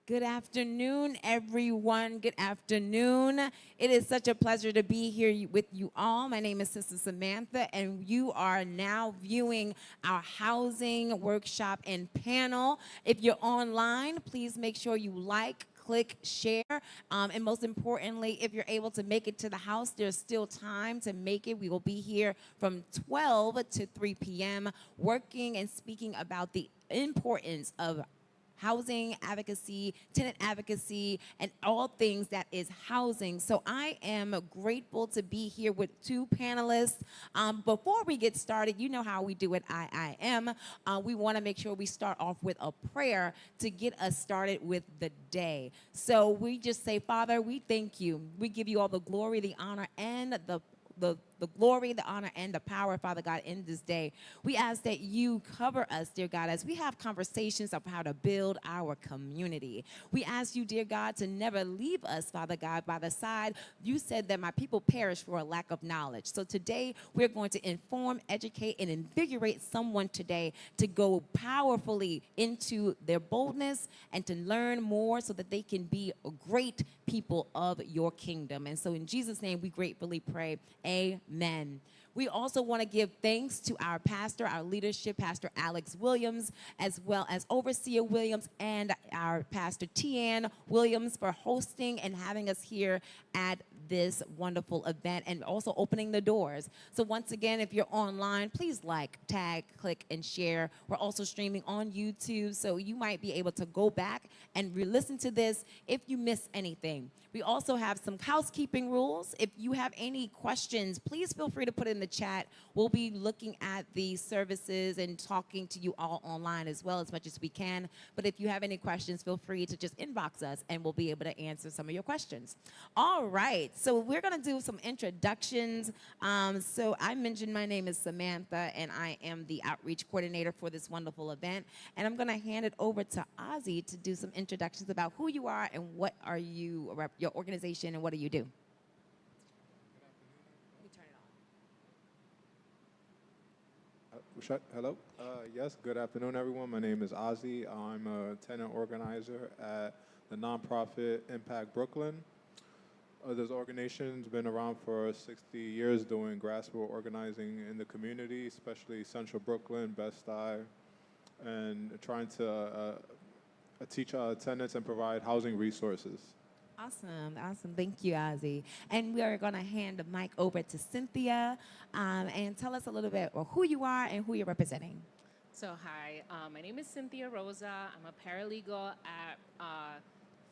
Good afternoon, everyone. Good afternoon. It is such a pleasure to be here with you all. My name is Sister Samantha, and you are now viewing our housing workshop and panel. If you're online, please make sure you like, click, share, and most importantly, if you're able to make it to the house, there's still time to make it. We will be here from 12 to 3 p.m. working and speaking about the importance of housing advocacy, tenant advocacy, and all things that is housing. So I am grateful to be here with two panelists. Before we get started, you know how we do it, I am. We want to make sure we start off with a prayer to get us started with the day. So we just say, Father, we thank you. We give you all the glory, the honor, and the glory, the honor, and the power, Father God, in this day. We ask that you cover us, dear God, as we have conversations of how to build our community. We ask you, dear God, to never leave us, Father God, by the side. You said that my people perish for a lack of knowledge. So today, we're going to inform, educate, and invigorate someone today to go powerfully into their boldness and to learn more so that they can be a great people of your kingdom. And so in Jesus' name, we gratefully pray. Amen. We also want to give thanks to our pastor, our leadership, Pastor Alex Williams, as well as Overseer Williams and our Pastor Tian Williams for hosting and having us here at this wonderful event and also opening the doors. So once again, if you're online, please like, tag, click, and share. We're also streaming on YouTube, so you might be able to go back and re-listen to this if you miss anything. We also have some housekeeping rules. If you have any questions, please feel free to put it in the chat. We'll be looking at the services and talking to you all online as well as much as we can. But if you have any questions, feel free to just inbox us and we'll be able to answer some of your questions. All right, so we're gonna do some introductions. So I mentioned my name is Samantha and I am the outreach coordinator for this wonderful event. And I'm gonna hand it over to Ozzy to do some introductions about who you are and what are you, your organization, and what do you do? Hello. Yes, good afternoon, everyone. My name is Ozzy. I'm a tenant organizer at the nonprofit Impact Brooklyn. This organization's been around for 60 years doing grassroots organizing in the community, especially Central Brooklyn, Bed-Stuy, and trying to teach tenants and provide housing resources. Awesome, awesome. Thank you, Ozzy. And we are going to hand the mic over to Cynthia and tell us a little bit about who you are and who you're representing. So hi, my name is Cynthia Rosa. I'm a paralegal at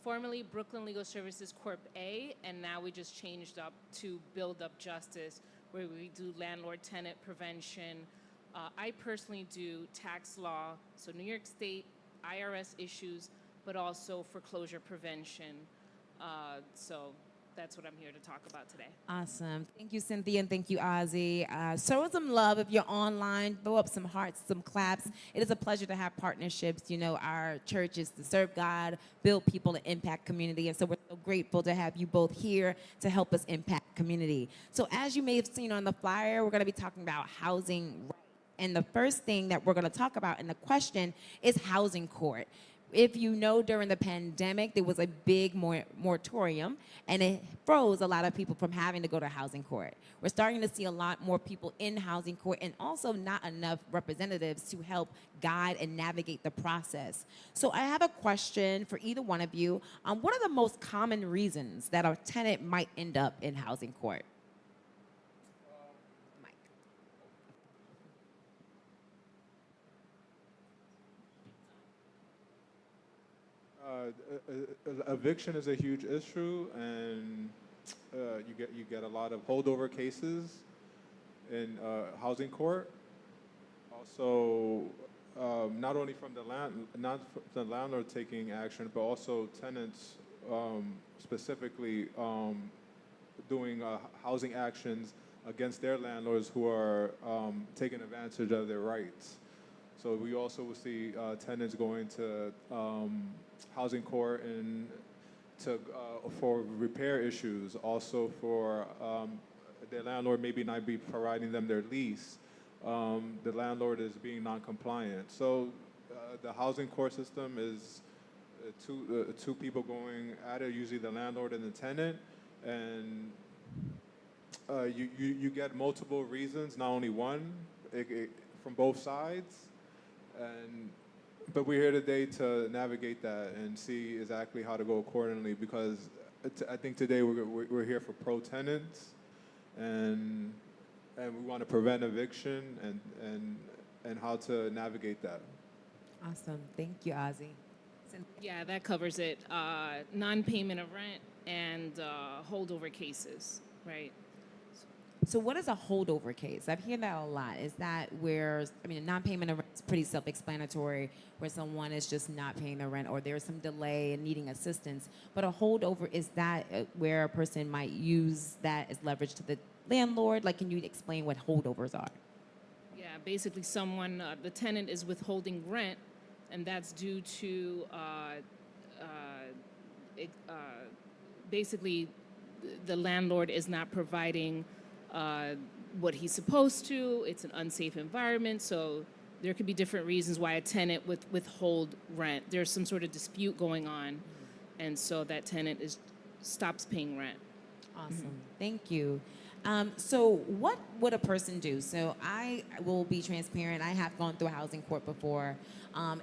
formerly Brooklyn Legal Services Corp A, and now we just changed up to Build Up Justice, where we do landlord-tenant prevention. I personally do tax law, so New York State, IRS issues, but also foreclosure prevention. So that's what I'm here to talk about today. Awesome. Thank you, Cynthia, and thank you, Ozzy. Show some love if you're online. Throw up some hearts, some claps. It is a pleasure to have partnerships. You know, our church is to serve God, build people, and impact community. And so we're so grateful to have you both here to help us impact community. So as you may have seen on the flyer, we're going to be talking about housing rights. And the first thing that we're going to talk about in the question is housing court. If you know, during the pandemic, there was a big moratorium, and it froze a lot of people from having to go to housing court. We're starting to see a lot more people in housing court and also not enough representatives to help guide and navigate the process. So I have a question for either one of you. What are the most common reasons that a tenant might end up in housing court? Eviction is a huge issue, and you get a lot of holdover cases in housing court. Also, not only from the landlord taking action, but also tenants specifically doing housing actions against their landlords who are taking advantage of their rights. So we also will see tenants going to housing court and for repair issues, also for their landlord maybe not be providing them their lease. The landlord is being non-compliant. So the housing court system is two people going at it, usually the landlord and the tenant, and you get multiple reasons, not only one, from both sides, and but we're here today to navigate that and see exactly how to go accordingly, because I think today we're here for pro tenants, and we want to prevent eviction and how to navigate that. Awesome. Thank you, Ozzy. Yeah, that covers it. Non-payment of rent and holdover cases, right? So what is a holdover case? I've heard that a lot. Is that where, I mean, a non-payment of rent is pretty self-explanatory, where someone is just not paying the rent or there's some delay and needing assistance. But a holdover, is that where a person might use that as leverage to the landlord? Like, can you explain what holdovers are? Yeah, basically someone, the tenant is withholding rent, and that's due to basically the landlord is not providing what he's supposed to. It's an unsafe environment, so there could be different reasons why a tenant withhold rent. There's some sort of dispute going on, and so that tenant stops paying rent. Awesome. Thank you. So what would a person do? So I will be transparent. I have gone through a housing court before.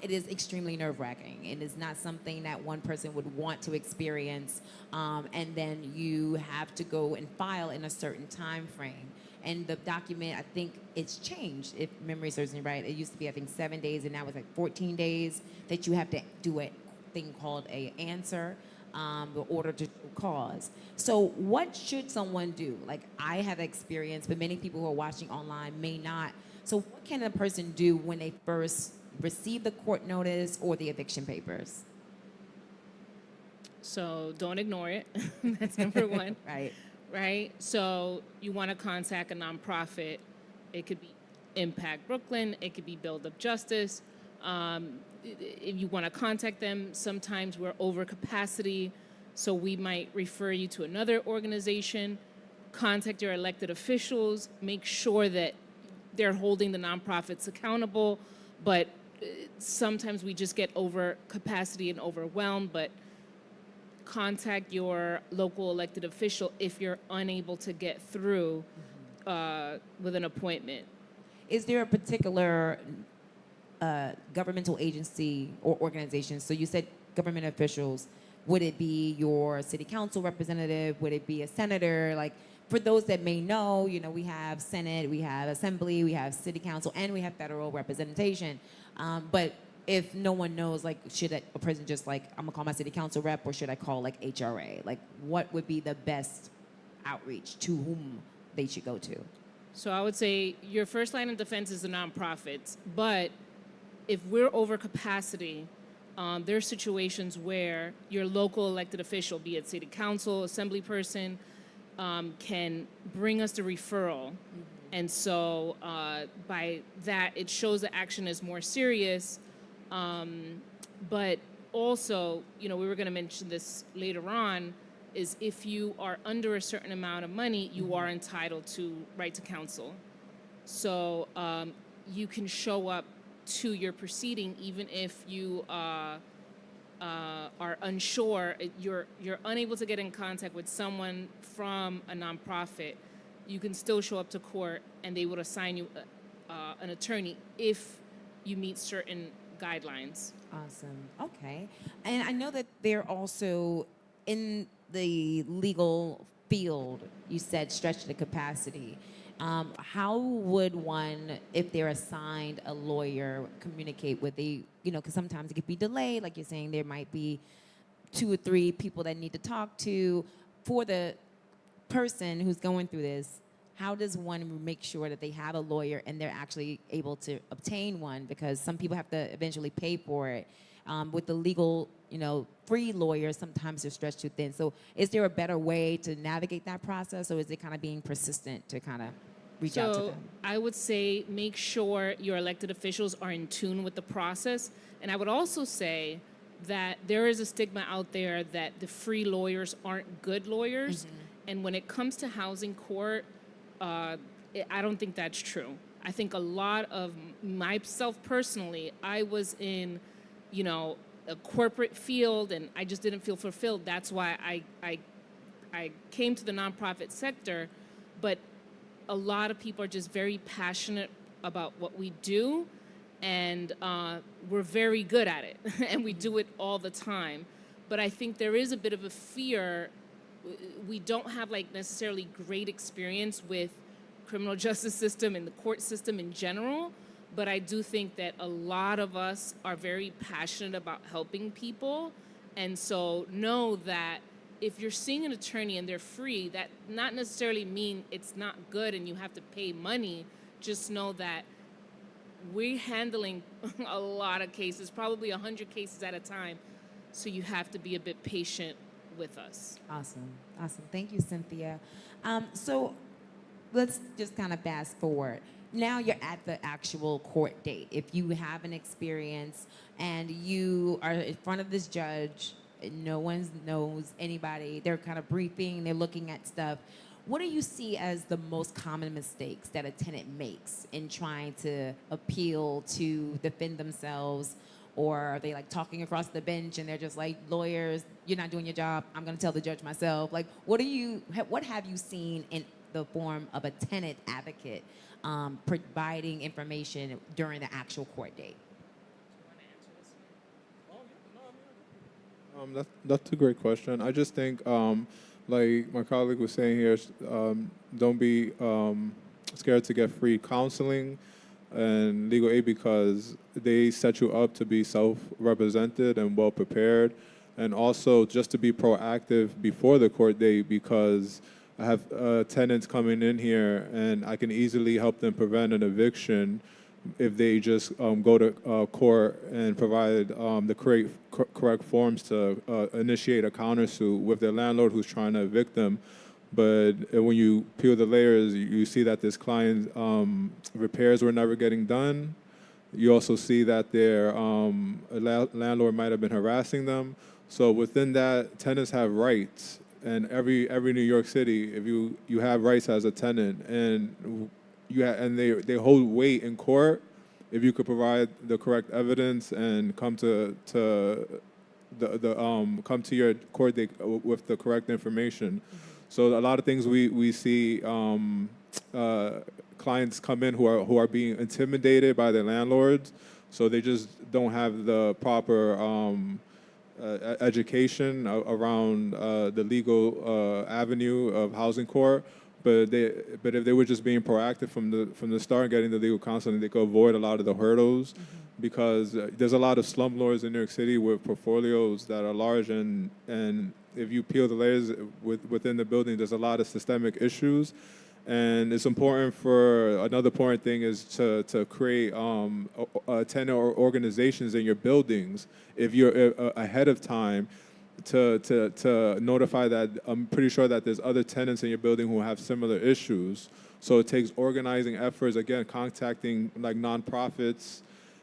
It is extremely nerve-wracking. It is not something that one person would want to experience. And then you have to go and file in a certain time frame. And the document, I think it's changed, if memory serves me right. It used to be, I think, 7 days, and now it's like 14 days that you have to do a thing called a answer. The order to cause. So what should someone do? Like, I have experience, but many people who are watching online may not. So what can a person do when they first receive the court notice or the eviction papers? So don't ignore it. That's number one. Right. Right? So you want to contact a nonprofit. It could be Impact Brooklyn. It could be Build Up Justice. If you want to contact them, sometimes we're over capacity, so we might refer you to another organization. Contact your elected officials. Make sure that they're holding the nonprofits accountable. But sometimes we just get over capacity and overwhelmed. But contact your local elected official if you're unable to get through with an appointment. Is there a particular governmental agency or organization? So you said government officials. Would it be your city council representative? Would it be a senator? Like, for those that may know, you know, we have Senate, we have Assembly, we have city council, and we have federal representation. But if no one knows, like, should a person just like, I'm gonna call my city council rep, or should I call like HRA? Like, what would be the best outreach to whom they should go to? So I would say your first line of defense is the nonprofits, but if we're over capacity, there are situations where your local elected official, be it city council, assembly person, can bring us the referral. And so by that, it shows the action is more serious. But also, you know, we were going to mention this later on, is if you are under a certain amount of money, you are entitled to right to counsel. So you can show up to your proceeding even if you are unsure, you're unable to get in contact with someone from a nonprofit. You can still show up to court and they would assign you an attorney if you meet certain guidelines. Awesome. Okay. And I know that they're also in the legal field, you said stretch the capacity. How would one, if they're assigned a lawyer, communicate with the, you know, because sometimes it could be delayed, like you're saying, there might be 2 or 3 people that need to talk to. For the person who's going through this, how does one make sure that they have a lawyer and they're actually able to obtain one? Because some people have to eventually pay for it. With the legal, you know, free lawyers, sometimes they're stretched too thin. So is there a better way to navigate that process, or is it kind of being persistent to kind of reach out to them? I would say make sure your elected officials are in tune with the process. And I would also say that there is a stigma out there that the free lawyers aren't good lawyers. And when it comes to housing court, I don't think that's true. I think a lot of myself personally, I was in, you know, a corporate field, and I just didn't feel fulfilled. That's why I came to the nonprofit sector, but a lot of people are just very passionate about what we do, and we're very good at it, and we do it all the time. But I think there is a bit of a fear. We don't have like necessarily great experience with criminal justice system and the court system in general, but I do think that a lot of us are very passionate about helping people, and so know that if you're seeing an attorney and they're free, that not necessarily mean it's not good and you have to pay money. Just know that we're handling a lot of cases, probably 100 cases at a time, so you have to be a bit patient with us. Awesome. Thank you, Cynthia. So let's just kind of fast forward. Now you're at the actual court date. If you have an experience and you are in front of this judge, no one knows anybody, they're kind of briefing, they're looking at stuff. What do you see as the most common mistakes that a tenant makes in trying to appeal to defend themselves? Or are they like talking across the bench and they're just like, lawyers, you're not doing your job, I'm gonna tell the judge myself. Like, what have you seen in the form of a tenant advocate providing information during the actual court date? That's a great question. I just think, like my colleague was saying here, don't be scared to get free counseling and legal aid, because they set you up to be self-represented and well-prepared, and also just to be proactive before the court date, because I have tenants coming in here and I can easily help them prevent an eviction if they just go to court and provide the correct forms to initiate a countersuit with their landlord who's trying to evict them. But when you peel the layers, you see that this client's repairs were never getting done. You also see that their landlord might have been harassing them. So within that, tenants have rights. And every New York City, if you have rights as a tenant, and they hold weight in court if you could provide the correct evidence and come to come to your court date with the correct information. Mm-hmm. So a lot of things we see clients come in who are being intimidated by their landlords, so they just don't have the proper education around the legal avenue of housing court. But if they were just being proactive from the start and getting the legal counseling, they could avoid a lot of the hurdles. Mm-hmm. Because there's a lot of slumlords in New York City with portfolios that are large, and if you peel the layers within the building, there's a lot of systemic issues. And it's important another important thing is to create tenant or organizations in your buildings, if you're ahead of time, to notify that. I'm pretty sure that there's other tenants in your building who have similar issues. So it takes organizing efforts, again, contacting like nonprofits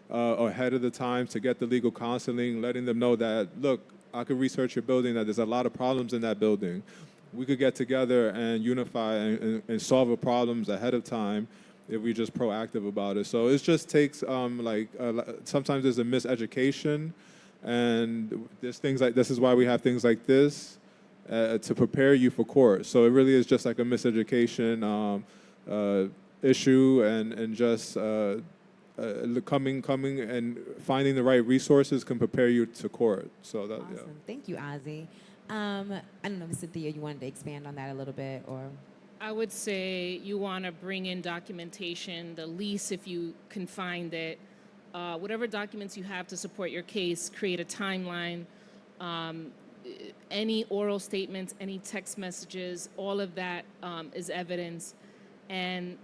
ahead of the time to get the legal counseling, letting them know that, look, I could research your building, that there's a lot of problems in that building. We could get together and unify and solve the problems ahead of time if we just proactive about it. So it just takes sometimes there's a miseducation, and there's things like, this is why we have things like this to prepare you for court. So it really is just like a miseducation issue, and just coming and finding the right resources can prepare you to court. So that, awesome. Yeah. Thank you, Ozzy. I don't know, Cynthia, you wanted to expand on that a little bit, or? I would say you want to bring in documentation, the lease if you can find it, whatever documents you have to support your case, create a timeline, any oral statements, any text messages, all of that is evidence. And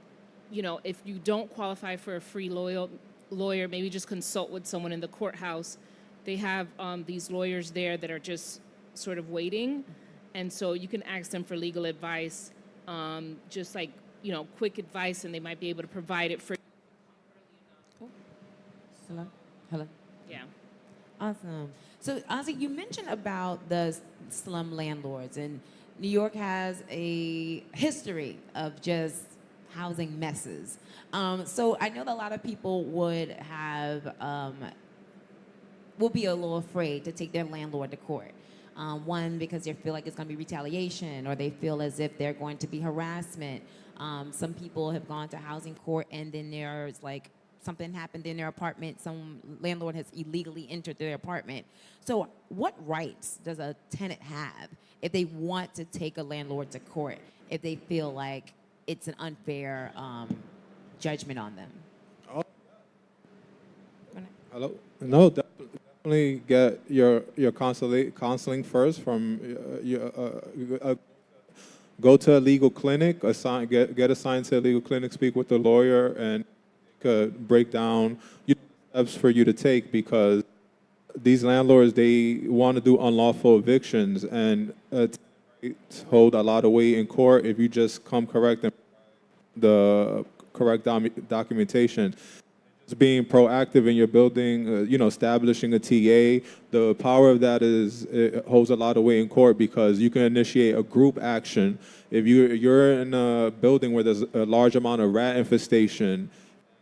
if you don't qualify for a free lawyer, maybe just consult with someone in the courthouse. They have these lawyers there that are just sort of waiting, and so you can ask them for legal advice, just like quick advice, and they might be able to provide it for you. Hello. Yeah. Awesome. So, Ozzy, you mentioned about the slum landlords, and New York has a history of just housing messes. So I know that a lot of people would have will be a little afraid to take their landlord to court. One, because they feel like it's going to be retaliation, or they feel as if they're going to be harassment. Some people have gone to housing court, and then there's like something happened in their apartment. Some landlord has illegally entered their apartment. So, what rights does a tenant have if they want to take a landlord to court, if they feel like it's an unfair judgment on them? Oh, hello. No, definitely get your counseling first from go to a legal clinic, get assigned to a legal clinic, speak with the lawyer, and break down steps for you to take, because these landlords, they want to do unlawful evictions, and hold a lot of weight in court if you just come correct and the correct documentation. Just being proactive in your building, establishing a TA. The power of that is it holds a lot of weight in court, because you can initiate a group action. If you're in a building where there's a large amount of rat infestation,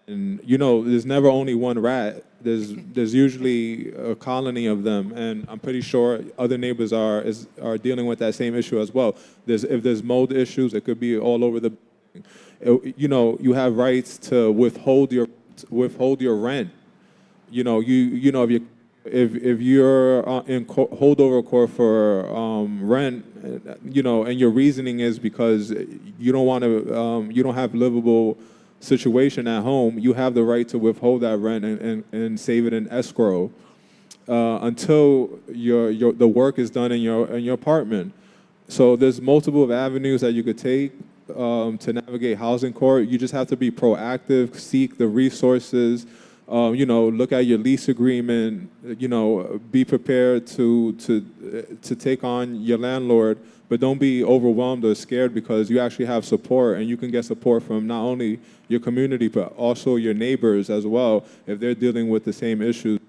and there's never only one rat. There's usually a colony of them, and I'm pretty sure other neighbors are dealing with that same issue as well. If there's mold issues, it could be all over the building. You have rights to withhold your rent. If you're in holdover court for rent, and your reasoning is because you don't want to, you don't have livable situation at home, you have the right to withhold that rent and save it in escrow until the work is done in your apartment. So there's multiple avenues that you could take to navigate housing court. You just have to be proactive, seek the resources, look at your lease agreement, be prepared to take on your landlord, but don't be overwhelmed or scared, because you actually have support, and you can get support from not only your community, but also your neighbors as well, if they're dealing with the same issues.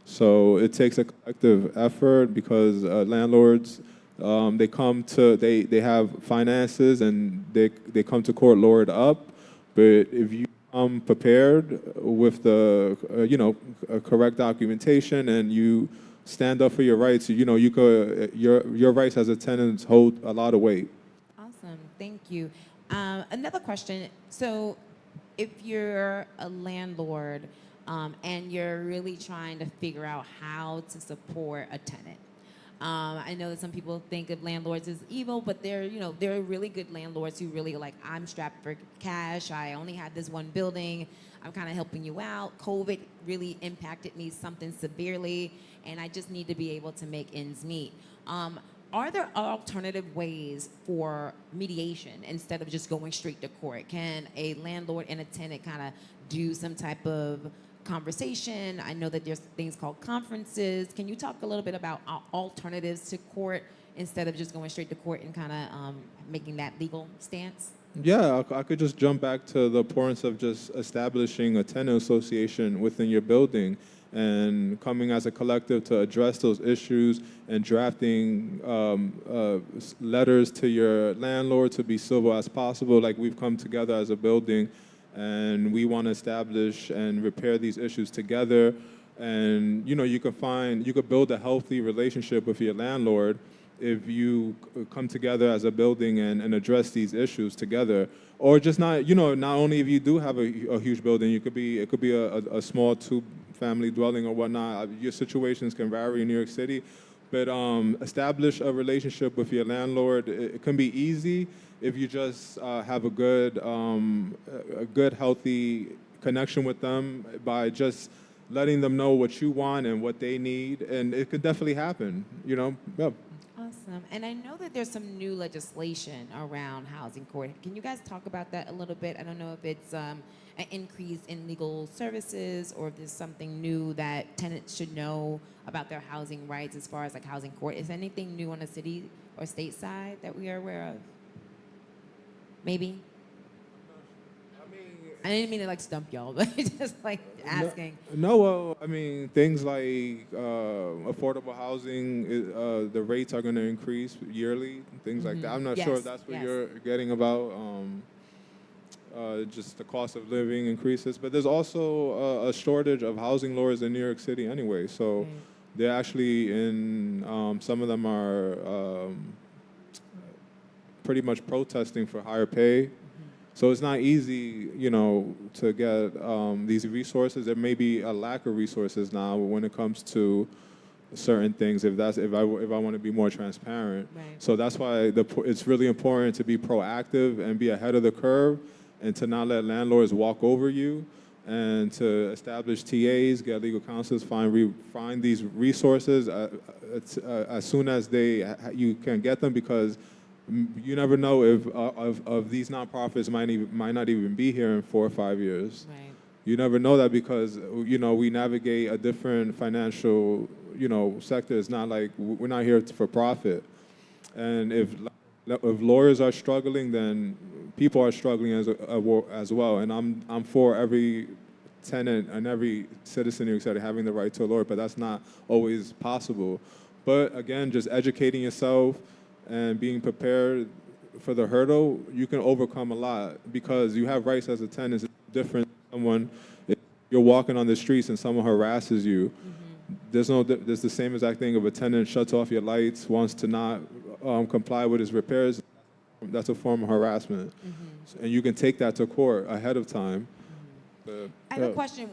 So it takes a collective effort, because landlords, they have finances, and they come to court lawyered up. But if you come prepared with the correct documentation, and you stand up for your rights, your rights as a tenant hold a lot of weight. Awesome, thank you. Another question. So, if you're a landlord and you're really trying to figure out how to support a tenant, I know that some people think of landlords as evil, but there are really good landlords who really like, I'm strapped for cash. I only had this one building. I'm kind of helping you out. COVID really impacted me something severely, and I just need to be able to make ends meet. Are there alternative ways for mediation instead of just going straight to court? Can a landlord and a tenant kind of do some type of conversation? I know that there's things called conferences. Can you talk a little bit about alternatives to court instead of just going straight to court and kind of making that legal stance? Yeah, I could just jump back to the importance of just establishing a tenant association within your building and coming as a collective to address those issues, and drafting letters to your landlord to be civil as possible. Like, we've come together as a building, and we want to establish and repair these issues together. And you could build a healthy relationship with your landlord if you come together as a building and address these issues together. Or just not only if you do have a huge building, it could be a small two-family dwelling or whatnot. Your situations can vary in New York City, but establish a relationship with your landlord. It can be easy if you just have a good, healthy connection with them by just letting them know what you want and what they need, and it could definitely happen. Yeah. Awesome. And I know that there's some new legislation around housing court. Can you guys talk about that a little bit? I don't know if it's an increase in legal services, or if there's something new that tenants should know about their housing rights as far as like housing court. Is there anything new on the city or state side that we are aware of? Maybe? I didn't mean to like stump y'all, but just like asking. No, well, things like affordable housing, the rates are going to increase yearly, things like that. I'm not sure if that's what you're getting about. just the cost of living increases. But there's also a shortage of housing lawyers in New York City anyway. So Right. they're actually in, some of them are pretty much protesting for higher pay. So it's not easy, to get these resources. There may be a lack of resources now when it comes to certain things. If I want to be more transparent, Right. so that's why it's really important to be proactive and be ahead of the curve, and to not let landlords walk over you, and to establish TAs, get legal counsels, find these resources as soon as you can get them, because you never know if of these nonprofits might not even be here in 4 or 5 years. Right. You never know that, because we navigate a different financial sector. It's not like we're not here for profit, and if lawyers are struggling, then people are struggling as well. And I'm for every tenant and every citizen in New York City having the right to a lawyer, but that's not always possible. But again, just educating yourself and being prepared for the hurdle, you can overcome a lot, because you have rights as a tenant. It's different than someone. If you're walking on the streets and someone harasses you, there's the same exact thing. If a tenant shuts off your lights, wants to not comply with his repairs, that's a form of harassment. And you can take that to court ahead of time. I have a question.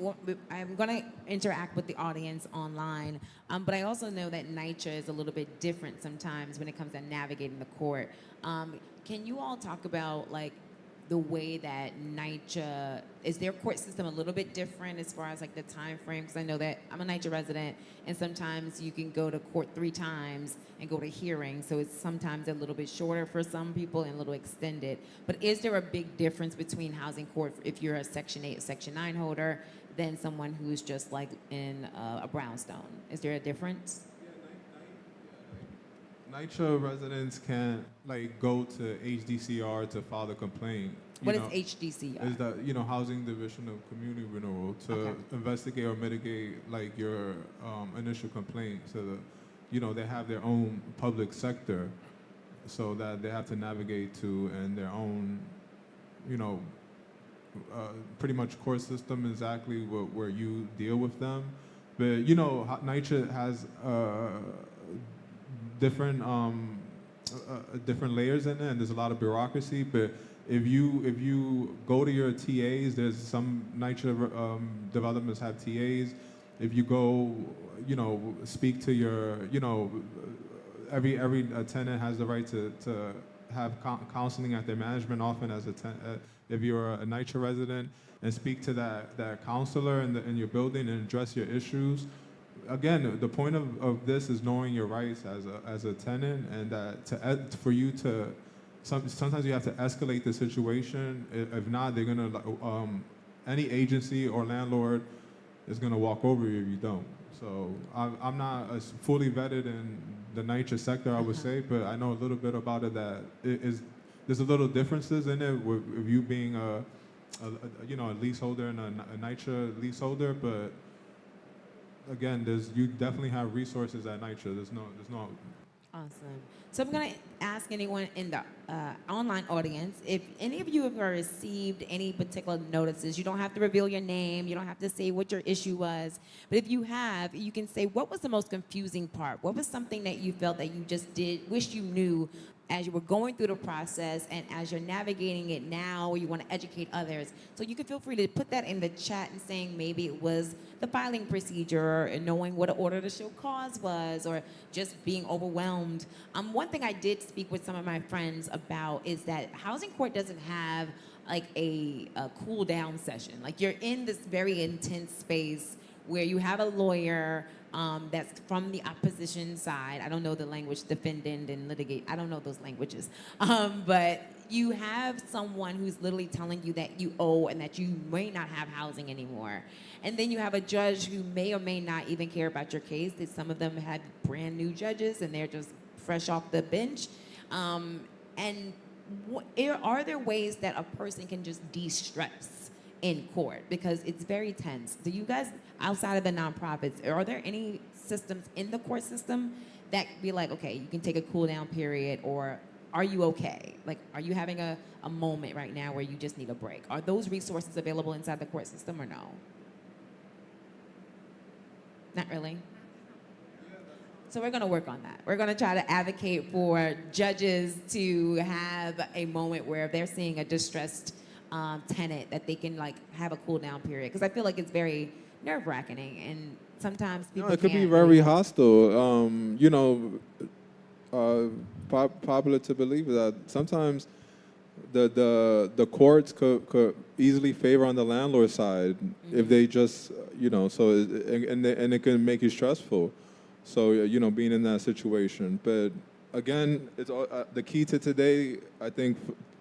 I'm going to interact with the audience online, but I also know that NYCHA is a little bit different sometimes when it comes to navigating the court. Can you all talk about like the way that NYCHA, is their court system a little bit different as far as like the time frame? Because I know that I'm a NYCHA resident, and sometimes you can go to court 3 times and go to hearing, so it's sometimes a little bit shorter for some people and a little extended. But is there a big difference between housing court if you're a Section 8, Section 9 holder than someone who's just like in a brownstone? Is there a difference? NYCHA residents can't go to HDCR to file a complaint. What is HDCR? Is that Housing Division of Community Renewal to Okay. investigate or mitigate your initial complaint. So they have their own public sector, so that they have to navigate to, and their own pretty much court system exactly where you deal with them. But NYCHA has different different layers in it, and there's a lot of bureaucracy. But if you go to your TAs, there's some NYCHA developments have TAs. If you go, speak to your, every tenant has the right to have counseling at their management office as if you're a NYCHA resident, and speak to that counselor in your building and address your issues. Again, the point of this is knowing your rights as a tenant, and that for you to sometimes you have to escalate the situation. If not, they're gonna any agency or landlord is gonna walk over you if you don't. So I'm not as fully vetted in the NYCHA sector, I would say, but I know a little bit about it. There's a little differences in it with you being a leaseholder and a NYCHA leaseholder, but again, you definitely have resources at NYCHA. There's no. Awesome. So I'm going to ask anyone in the online audience, if any of you have received any particular notices. You don't have to reveal your name. You don't have to say what your issue was. But if you have, you can say, what was the most confusing part? What was something that you felt that you just wish you knew as you were going through the process, and as you're navigating it now, you want to educate others? So you can feel free to put that in the chat, and saying maybe it was the filing procedure, and knowing what an order to show cause was, or just being overwhelmed. One thing I did speak with some of my friends about is that housing court doesn't have like a cool down session. Like, you're in this very intense space where you have a lawyer that's from the opposition side. I don't know the language, defendant and litigate. I don't know those languages. But you have someone who's literally telling you that you owe and that you may not have housing anymore. And then you have a judge who may or may not even care about your case. Some of them had brand new judges and they're just fresh off the bench. And are there ways that a person can just de-stress in court? Because it's very tense. Do you guys, outside of the nonprofits, are there any systems in the court system that be like, okay, you can take a cool down period, or are you okay? Like, are you having a moment right now where you just need a break? Are those resources available inside the court system or no? Not really. So we're going to work on that. We're going to try to advocate for judges to have a moment where if they're seeing a distressed tenant that they can like have a cool down period. Because I feel like it's very nerve wracking and sometimes people it could be can't very really- hostile. Popular to believe that sometimes the courts could easily favor on the landlord side if they just so and it can make you stressful. So being in that situation, but again, it's the key to today. I think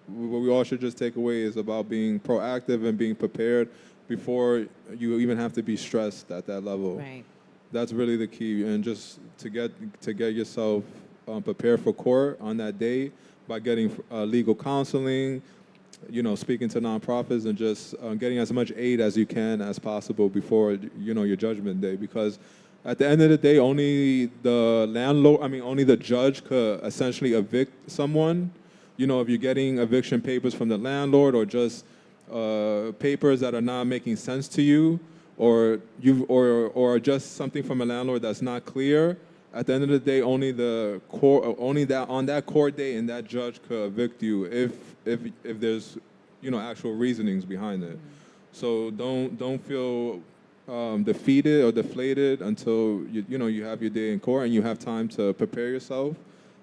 what we all should just take away is about being proactive and being prepared before you even have to be stressed at that level. Right. That's really the key, and just to get yourself prepared for court on that day by getting legal counseling, speaking to nonprofits, and just getting as much aid as you can as possible before your judgment day. Because at the end of the day, only only the judge could essentially evict someone. If you're getting eviction papers from the landlord or just papers that are not making sense to you, or just something from a landlord that's not clear. At the end of the day, only on that court day, and that judge could evict you if there's actual reasonings behind it. So don't feel defeated or deflated until you have your day in court and you have time to prepare yourself.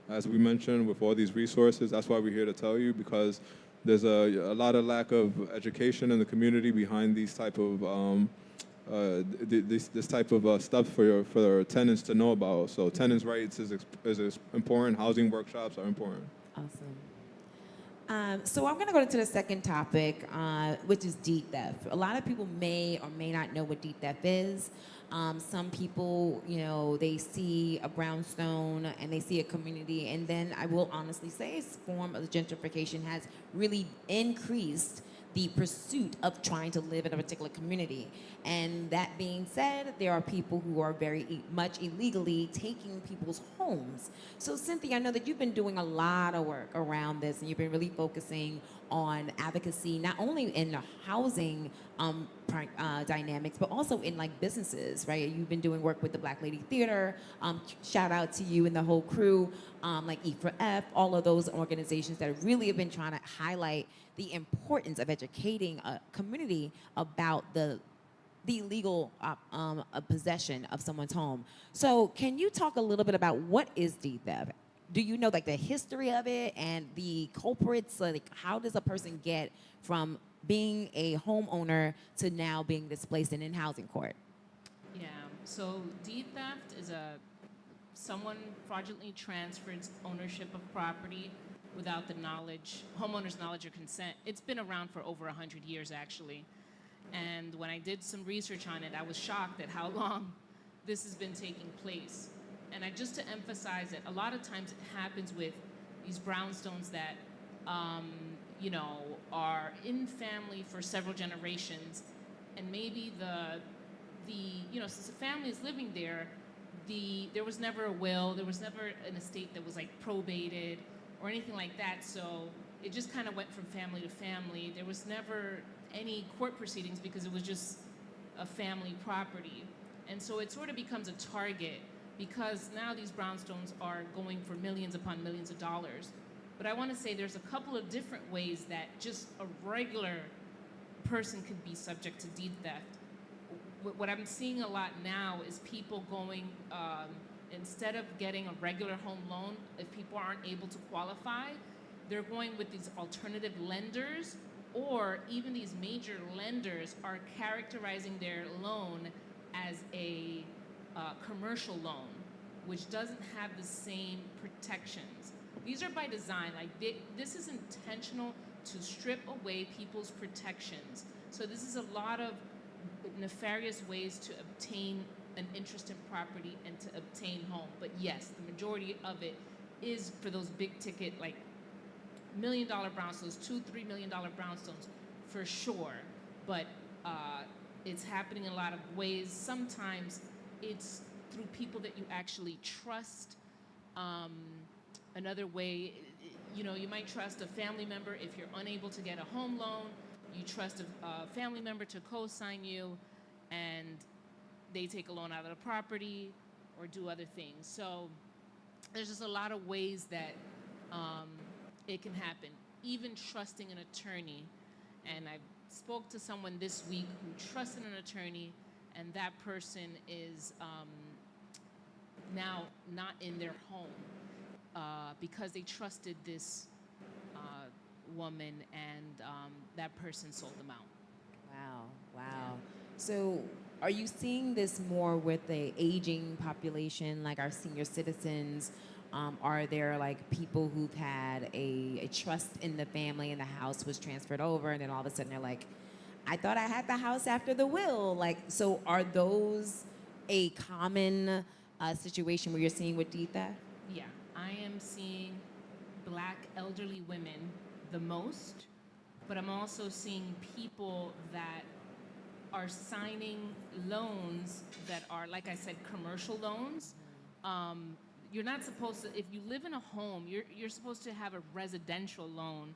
As we mentioned, with all these resources, that's why we're here to tell you, because there's a lot of lack of education in the community behind these type of this type of stuff for tenants to know about. So tenants' rights is important. Housing workshops are important. Awesome. So I'm going to go into the second topic, which is deed theft. A lot of people may or may not know what deed theft is. Some people, they see a brownstone and they see a community, and then I will honestly say this form of gentrification has really increased the pursuit of trying to live in a particular community. And that being said, there are people who are very much illegally taking people's homes. So Cynthia, I know that you've been doing a lot of work around this, and you've been really focusing on advocacy, not only in the housing dynamics, but also in like businesses, right? You've been doing work with the Black Lady Theater. Shout out to you and the whole crew, like E4F, all of those organizations that really have been trying to highlight the importance of educating a community about the illegal possession of someone's home. So can you talk a little bit about what is deed theft? Do you know like the history of it and the culprits? Like how does a person get from being a homeowner to now being displaced and in housing court? Yeah, so deed theft is someone fraudulently transfers ownership of property without the homeowner's knowledge or consent. It's been around for over 100 years, actually. And when I did some research on it, I was shocked at how long this has been taking place. And just to emphasize that a lot of times it happens with these brownstones that, are in family for several generations, and maybe since the family is living there, there was never a will, there was never an estate that was like probated or anything like that. So it just kind of went from family to family. There was never any court proceedings because it was just a family property. And so it sort of becomes a target because now these brownstones are going for millions upon millions of dollars. But I want to say there's a couple of different ways that just a regular person could be subject to deed theft. What I'm seeing a lot now is people going, instead of getting a regular home loan, if people aren't able to qualify, they're going with these alternative lenders, or even these major lenders are characterizing their loan as a commercial loan, which doesn't have the same protections. These are by design. This is intentional to strip away people's protections. So this is a lot of nefarious ways to obtain an interest in property and to obtain home. But yes, the majority of it is for those big ticket, like $1 million brownstones, $2-3 million brownstones, for sure. But it's happening in a lot of ways. Sometimes it's through people that you actually trust. Another way, you might trust a family member if you're unable to get a home loan. You trust a family member to co-sign you, and they take a loan out of the property or do other things. So there's just a lot of ways that it can happen. Even trusting an attorney, and I spoke to someone this week who trusted an attorney, and that person is now not in their home because they trusted this woman, and that person sold them out. Wow, wow. So, are you seeing this more with the aging population, like our senior citizens? Are there like people who've had a trust in the family and the house was transferred over, and then all of a sudden they're like, I thought I had the house after the will? Like, so are those a common situation where you're seeing with deed theft? Yeah, I am seeing Black elderly women the most, but I'm also seeing people that are signing loans that are, like I said, commercial loans. You're not supposed to, if you live in a home, you're supposed to have a residential loan,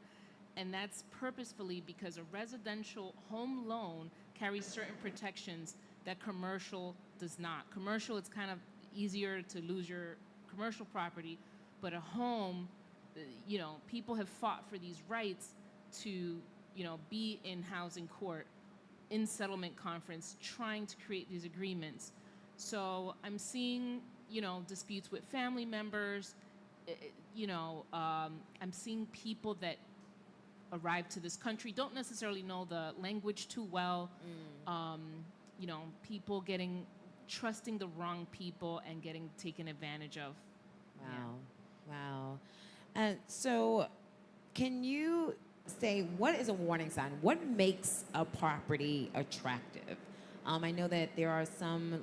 and that's purposefully because a residential home loan carries certain protections that commercial does not. Commercial, it's kind of easier to lose your commercial property, but a home, people have fought for these rights to, be in housing court, in settlement conference, trying to create these agreements. So I'm seeing, disputes with family members. I'm seeing people that arrive to this country don't necessarily know the language too well. People trusting the wrong people and getting taken advantage of. Wow, wow. And so, can you say what is a warning sign? What makes a property attractive? I know that there are some,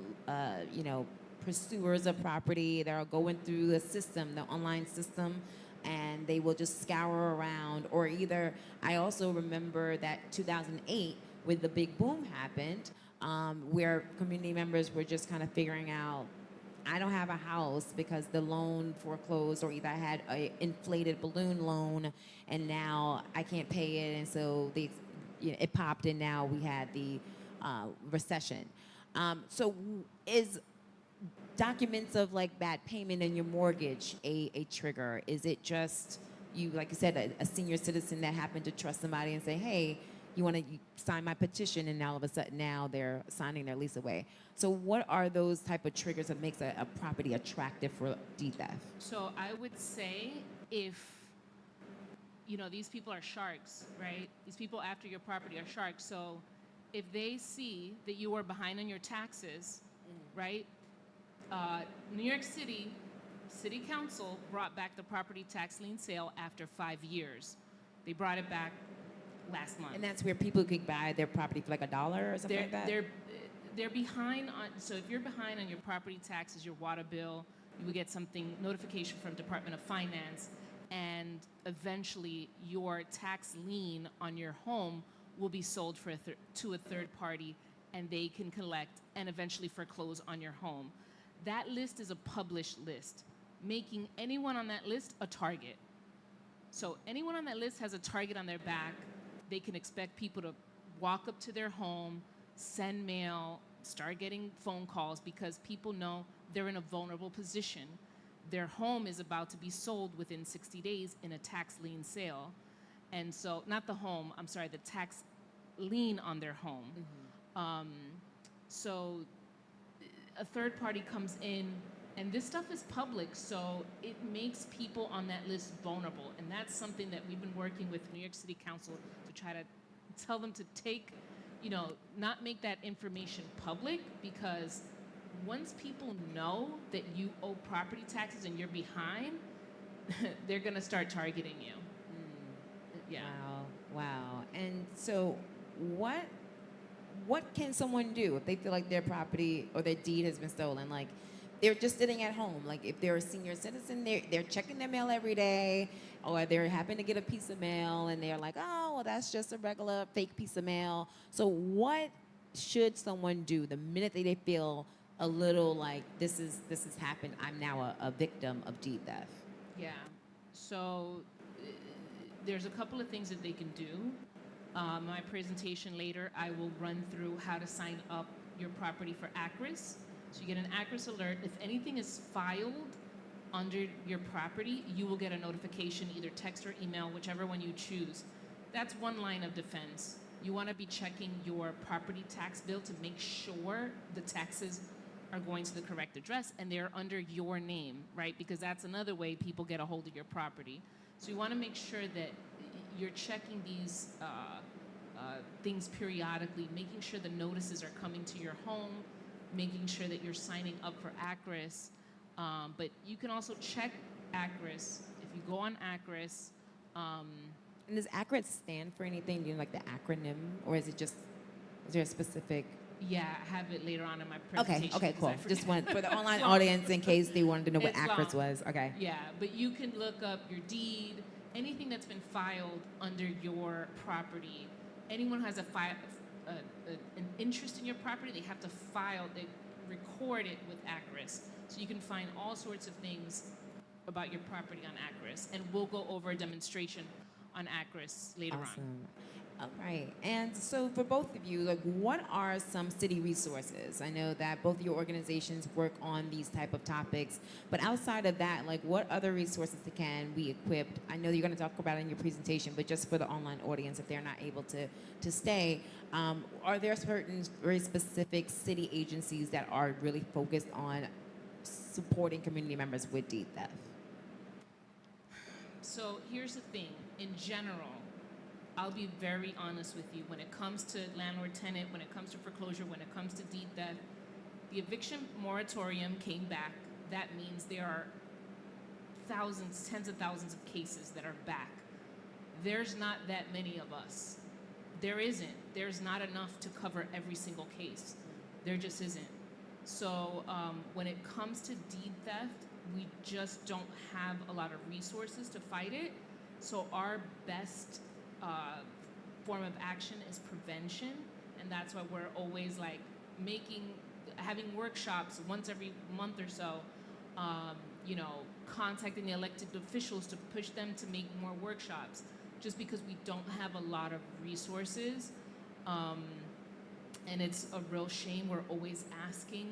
pursuers of property that are going through the system, the online system, and they will just scour around. Or either, I also remember that 2008, when the big boom happened, where community members were just kind of figuring out, I don't have a house because the loan foreclosed, or either I had an inflated balloon loan and now I can't pay it, and so it popped, and now we had the recession. So is documents of like bad payment in your mortgage a trigger? Is it just you, like you said, a senior citizen that happened to trust somebody and say, hey, you want to sign my petition, and all of a sudden now they're signing their lease away? So what are those type of triggers that makes a property attractive for deed theft? So I would say if, these people are sharks, right? These people after your property are sharks. So if they see that you are behind on your taxes, right? New York City Council brought back the property tax lien sale after 5 years. They brought it back last month. And that's where people could buy their property for like $1 or something like that? They're behind on, so if you're behind on your property taxes, your water bill, you would get notification from Department of Finance, and eventually your tax lien on your home will be sold to a third party, and they can collect and eventually foreclose on your home. That list is a published list, making anyone on that list a target. So anyone on that list has a target on their back. They can expect people to walk up to their home, send mail, start getting phone calls, because people know they're in a vulnerable position. Their home is about to be sold within 60 days in a tax lien sale. And so, not the home, I'm sorry, the tax lien on their home. So a third party comes in, and this stuff is public, so it makes people on that list vulnerable. And that's something that we've been working with New York City Council to try to tell them to take, not make that information public, because once people know that you owe property taxes and you're behind, they're gonna start targeting you. Yeah. Wow. And so what can someone do if they feel like their property or their deed has been stolen? Like, they're just sitting at home. Like, if they're a senior citizen, they're checking their mail every day, or they happen to get a piece of mail and they're like, oh, well, that's just a regular fake piece of mail. So what should someone do the minute they feel a little like this has happened, I'm now a victim of deed theft? Yeah. So there's a couple of things that they can do. My presentation later, I will run through how to sign up your property for ACRIS. So you get an ACRIS alert. If anything is filed under your property, you will get a notification, either text or email, whichever one you choose. That's one line of defense. You want to be checking your property tax bill to make sure the taxes are going to the correct address and they're under your name, right? Because that's another way people get a hold of your property. So you want to make sure that you're checking these things periodically, making sure the notices are coming to your home, making sure that you're signing up for ACRIS. But you can also check ACRIS. If you go on ACRIS, And does ACRIT stand for anything? Do you know, like the acronym, or is it just, is there a specific? yeah, I have it later on in my Okay, presentation. okay, because I cool. forget. Just want for the online It's long. audience in case they wanted to know what It's ACRIT long. was. Okay. Yeah, but you can look up your deed, anything that's been filed under your property. Anyone who has an interest in your property, they have to they record it with ACRIS. So you can find all sorts of things about your property on ACRIS, and we'll go over a demonstration on ACRIS later on. Awesome. All right. And so for both of you, like, what are some city resources? I know that both of your organizations work on these type of topics, but outside of that, like, what other resources can we equip? I know you're going to talk about it in your presentation, but just for the online audience, if they're not able to stay, are there certain very specific city agencies that are really focused on supporting community members with deed theft? So here's the thing. In general, I'll be very honest with you. When it comes to landlord-tenant, when it comes to foreclosure, when it comes to deed theft, the eviction moratorium came back. That means there are thousands, tens of thousands of cases that are back. There's not that many of us. There isn't. There's not enough to cover every single case. There just isn't. So when it comes to deed theft, we just don't have a lot of resources to fight it. So our best form of action is prevention, and that's why we're always like having workshops once every month or so, contacting the elected officials to push them to make more workshops, just because we don't have a lot of resources, and it's a real shame. We're always asking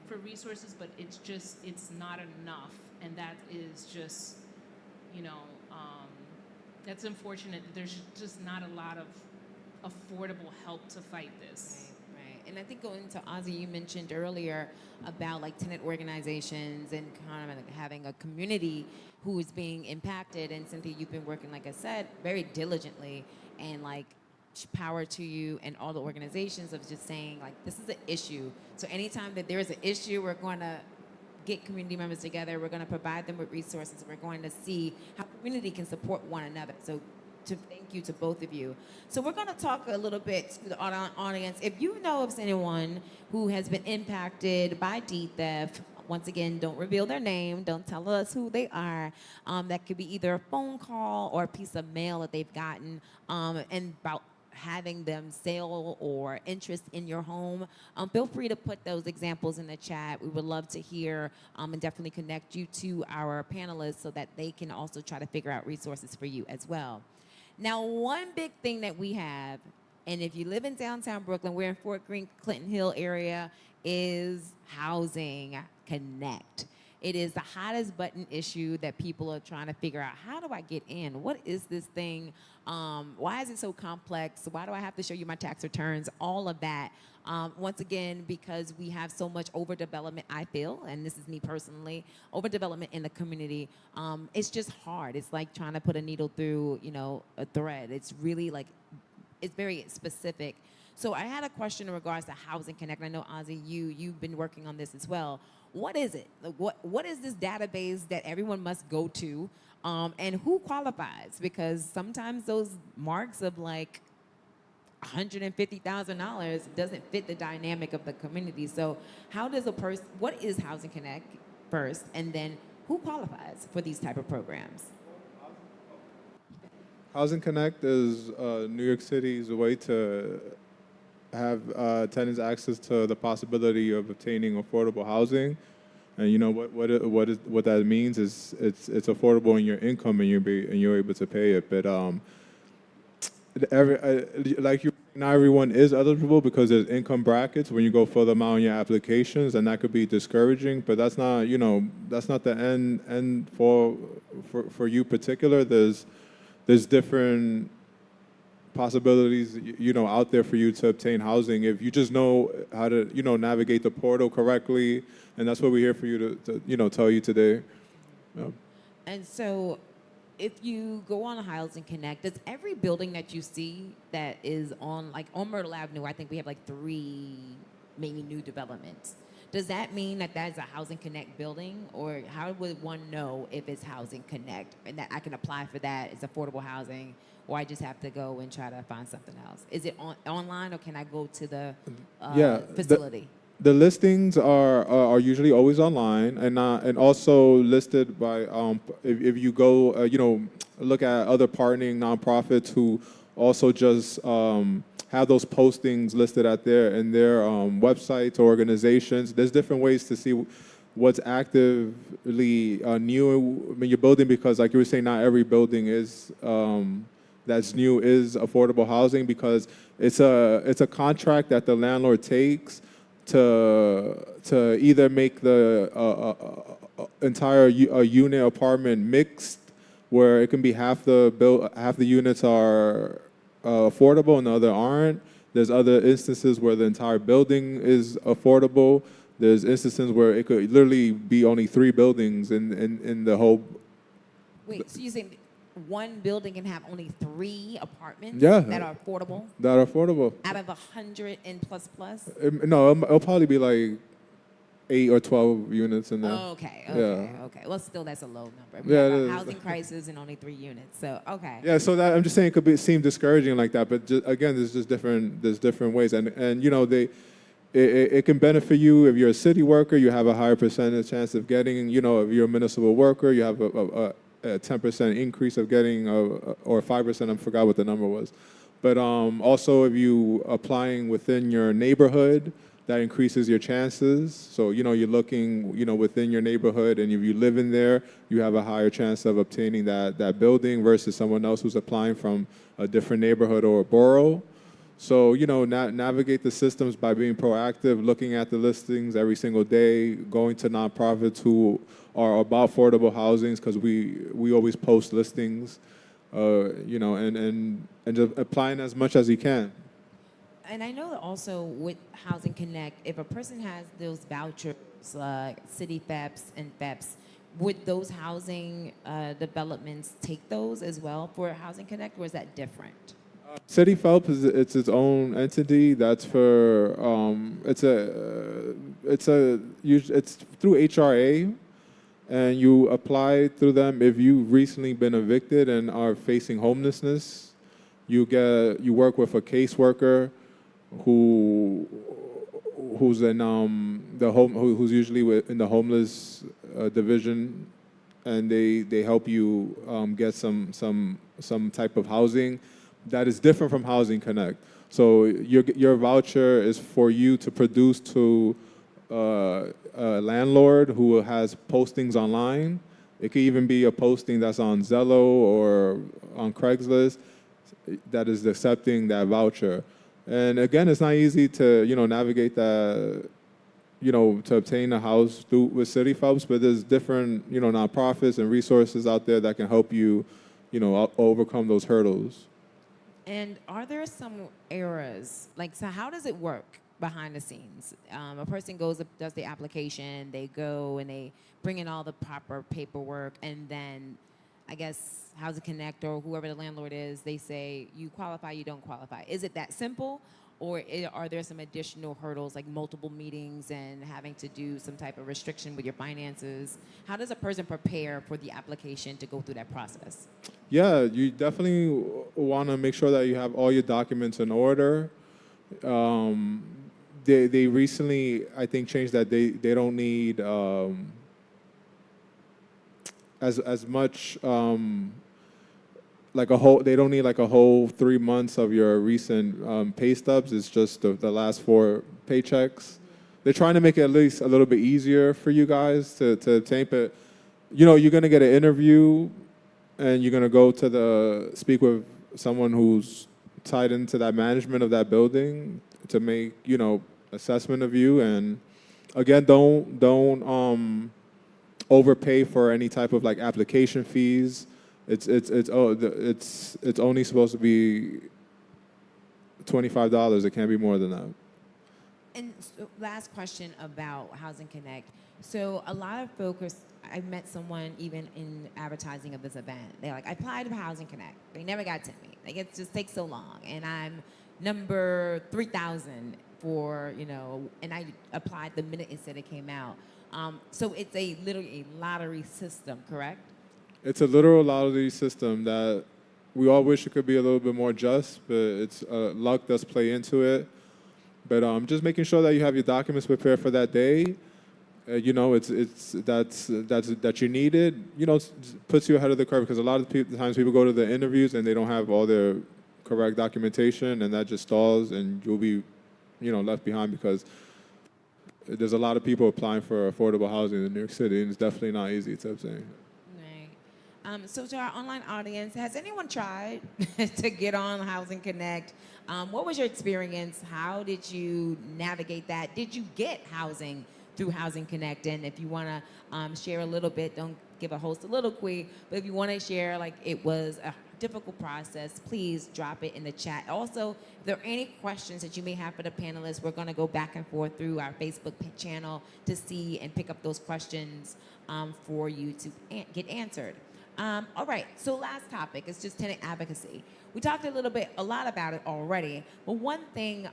for resources, but it's not enough, and that is just, that's unfortunate. There's just not a lot of affordable help to fight this. Right. And I think going to Ozzy, you mentioned earlier about like tenant organizations and kind of like having a community who is being impacted. And Cynthia, you've been working, like I said, very diligently, and like power to you and all the organizations of just saying like, this is an issue. So anytime that there is an issue, we're going to get community members together. We're going to provide them with resources. We're going to see how community can support one another. So thank you to both of you. So we're going to talk a little bit to the audience. If you know of anyone who has been impacted by deed theft, once again, don't reveal their name. Don't tell us who they are. That could be either a phone call or a piece of mail that they've gotten, and about having them sell or interest in your home. Feel free to put those examples in the chat. We would love to hear and definitely connect you to our panelists so that they can also try to figure out resources for you as well. Now, one big thing that we have, and if you live in downtown Brooklyn, we're in Fort Greene, Clinton Hill area, is Housing Connect. It is the hottest button issue that people are trying to figure out. How do I get in? What is this thing? Why is it so complex? Why do I have to show you my tax returns? All of that. Once again, because we have so much overdevelopment, I feel, and this is me personally, overdevelopment in the community. It's just hard. It's like trying to put a needle through, a thread. It's really like, it's very specific. So I had a question in regards to Housing Connect. I know, Ozzy, you've been working on this as well. What is it? What is this database that everyone must go to? And who qualifies? Because sometimes those marks of like $150,000 doesn't fit the dynamic of the community. So how does what is Housing Connect first? And then who qualifies for these type of programs? Housing Connect is New York City's way to have tenants access to the possibility of obtaining affordable housing. And you know what that means is it's affordable in your income, and you're able to pay it. But like you, not everyone is eligible because there's income brackets when you go further out in your applications, and that could be discouraging. But that's not, that's not the end for you particular. There's different possibilities, out there for you to obtain housing if you just know how to, navigate the portal correctly. And that's what we're here for you to tell you today. Yeah. And so, if you go on Housing Connect, does every building that you see that is on, like on Myrtle Avenue, I think we have like 3 maybe new developments. Does that mean that that is a Housing Connect building, or how would one know if it's Housing Connect and that I can apply for that? It's affordable housing, or I just have to go and try to find something else? Is it online, or can I go to the facility? The listings are usually always online, and also listed by if you go look at other partnering nonprofits who also just have those postings listed at in their websites or organizations. There's different ways to see what's actively new in your building, because like you were saying, not every building is that's new is affordable housing, because it's a contract that the landlord takes to either make the entire unit apartment mixed, where it can be half the units are affordable and the other aren't. There's other instances where the entire building is affordable. There's instances where it could literally be only 3 buildings in the whole. Wait, so you're saying one building can have only 3 apartments Yeah. that are affordable That are affordable. out of 100 and plus? No, it'll probably be like 8 or 12 units in there. Oh, okay. Well, still, that's a low number. Yeah, We have it a is. housing crisis and only 3 units. So, okay. Yeah, so that I'm just saying it could seem discouraging like that, but again, there's different ways, and it can benefit you if you're a city worker. You have a higher percentage chance of getting, if you're a municipal worker, you have a 10% increase of getting, or 5%, I forgot what the number was. But also, if you applying within your neighborhood, that increases your chances. So, you're looking, within your neighborhood, and if you live in there, you have a higher chance of obtaining that building versus someone else who's applying from a different neighborhood or a borough. So, navigate the systems by being proactive, looking at the listings every single day, going to nonprofits who are about affordable housings, because we always post listings, and just applying as much as you can. And I know that also with Housing Connect, if a person has those vouchers, city FEPs and FEPs, would those housing developments take those as well for Housing Connect, or is that different? City Phelps it's its own entity. That's for it's through HRA, and you apply through them if you've recently been evicted and are facing homelessness. You work with a caseworker who's in who's usually in the homeless division, and they help you get some type of housing that is different from Housing Connect. So your voucher is for you to produce to a landlord who has postings online. It could even be a posting that's on Zillow or on Craigslist that is accepting that voucher. And again, it's not easy to navigate that, to obtain a house with City Phelps, but there's different nonprofits and resources out there that can help you overcome those hurdles. And are there some errors? So how does it work behind the scenes? A person does the application, they go and they bring in all the proper paperwork, and then I guess Housing Connect or whoever the landlord is, they say, you qualify, you don't qualify. Is it that simple? Or are there some additional hurdles, like multiple meetings and having to do some type of restriction with your finances? How does a person prepare for the application to go through that process? Yeah, you definitely want to make sure that you have all your documents in order. They recently, I think, changed that they don't need as much they don't need like a whole 3 months of your recent pay stubs. It's just the last 4 paychecks. they're trying to make it at least a little bit easier for you guys to obtain. But you know, you're gonna get an interview, and you're gonna go to speak with someone who's tied into that management of that building to make, you know, assessment of you. And again, don't overpay for any type of like application fees. It's only supposed to be $25. It can't be more than that. And so last question about Housing Connect. So a lot of folks, I met someone even in advertising of this event. They're like, I applied to Housing Connect. They never got to me. Like, it just takes so long. And I'm number 3,000 for, you know, and I applied the minute it said it came out. So it's literally a lottery system, correct? It's a literal lottery system that we all wish it could be a little bit more just, but it's luck does play into it. But just making sure that you have your documents prepared for that day. You know, that you need it. You know, puts you ahead of the curve, because a lot of times people go to the interviews and they don't have all their correct documentation, and that just stalls, and you'll be, you know, left behind, because there's a lot of people applying for affordable housing in New York City, and it's definitely not easy to obtain. Right. So to our online audience, has anyone tried to get on Housing Connect? What was your experience? How did you navigate that? Did you get housing through Housing Connect? And if you want to share a little bit, don't give a host a little quick, but if you want to share, like, it was a difficult process, please drop it in the chat. Also, if there are any questions that you may have for the panelists, we're going to go back and forth through our Facebook channel to see and pick up those questions for you to get answered. All right, so last topic is just tenant advocacy. We talked a lot about it already, but one thing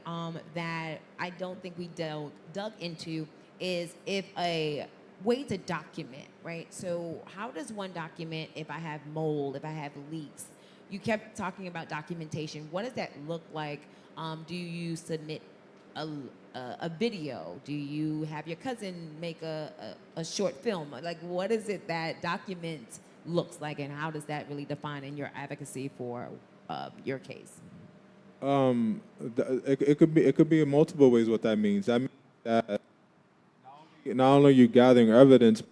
that I don't think we dug into is if a way to document, right? So how does one document if I have mold, if I have leaks? You kept talking about documentation. What does that look like? Do you submit a video? Do you have your cousin make a short film? Like, what is it that document looks like, and how does that really define in your advocacy for your case? It could be in multiple ways what that means. That means that not only are you gathering evidence,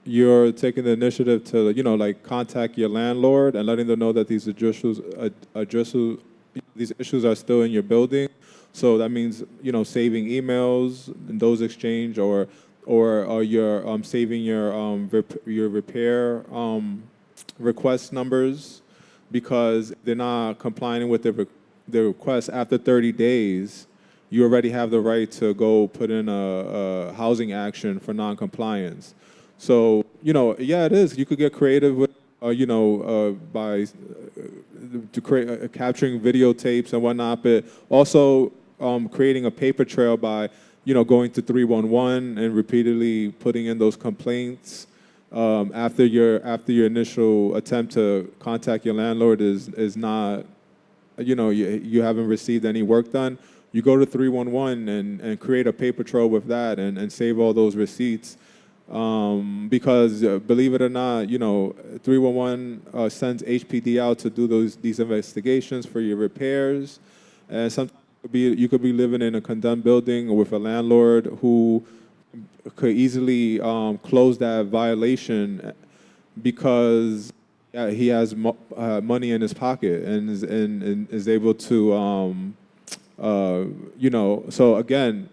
you're taking the initiative to, you know, like, contact your landlord and letting them know that these issues are still in your building. So that means, you know, saving emails and those exchange, or you're saving your repair request numbers, because they're not complying with the request after 30 days. You already have the right to go put in a housing action for non-compliance. So, you know, yeah, it is. You could get creative with, by to create capturing videotapes and whatnot, but also creating a paper trail by, you know, going to 311 and repeatedly putting in those complaints after your initial attempt to contact your landlord is not, you know, you haven't received any work done. You go to 311 and create a paper trail with that, and save all those receipts. Because believe it or not, you know, 311 sends HPD out to do these investigations for your repairs. And sometimes you could be living in a condemned building with a landlord who could easily close that violation because he has money in his pocket and is able to, you know. So again,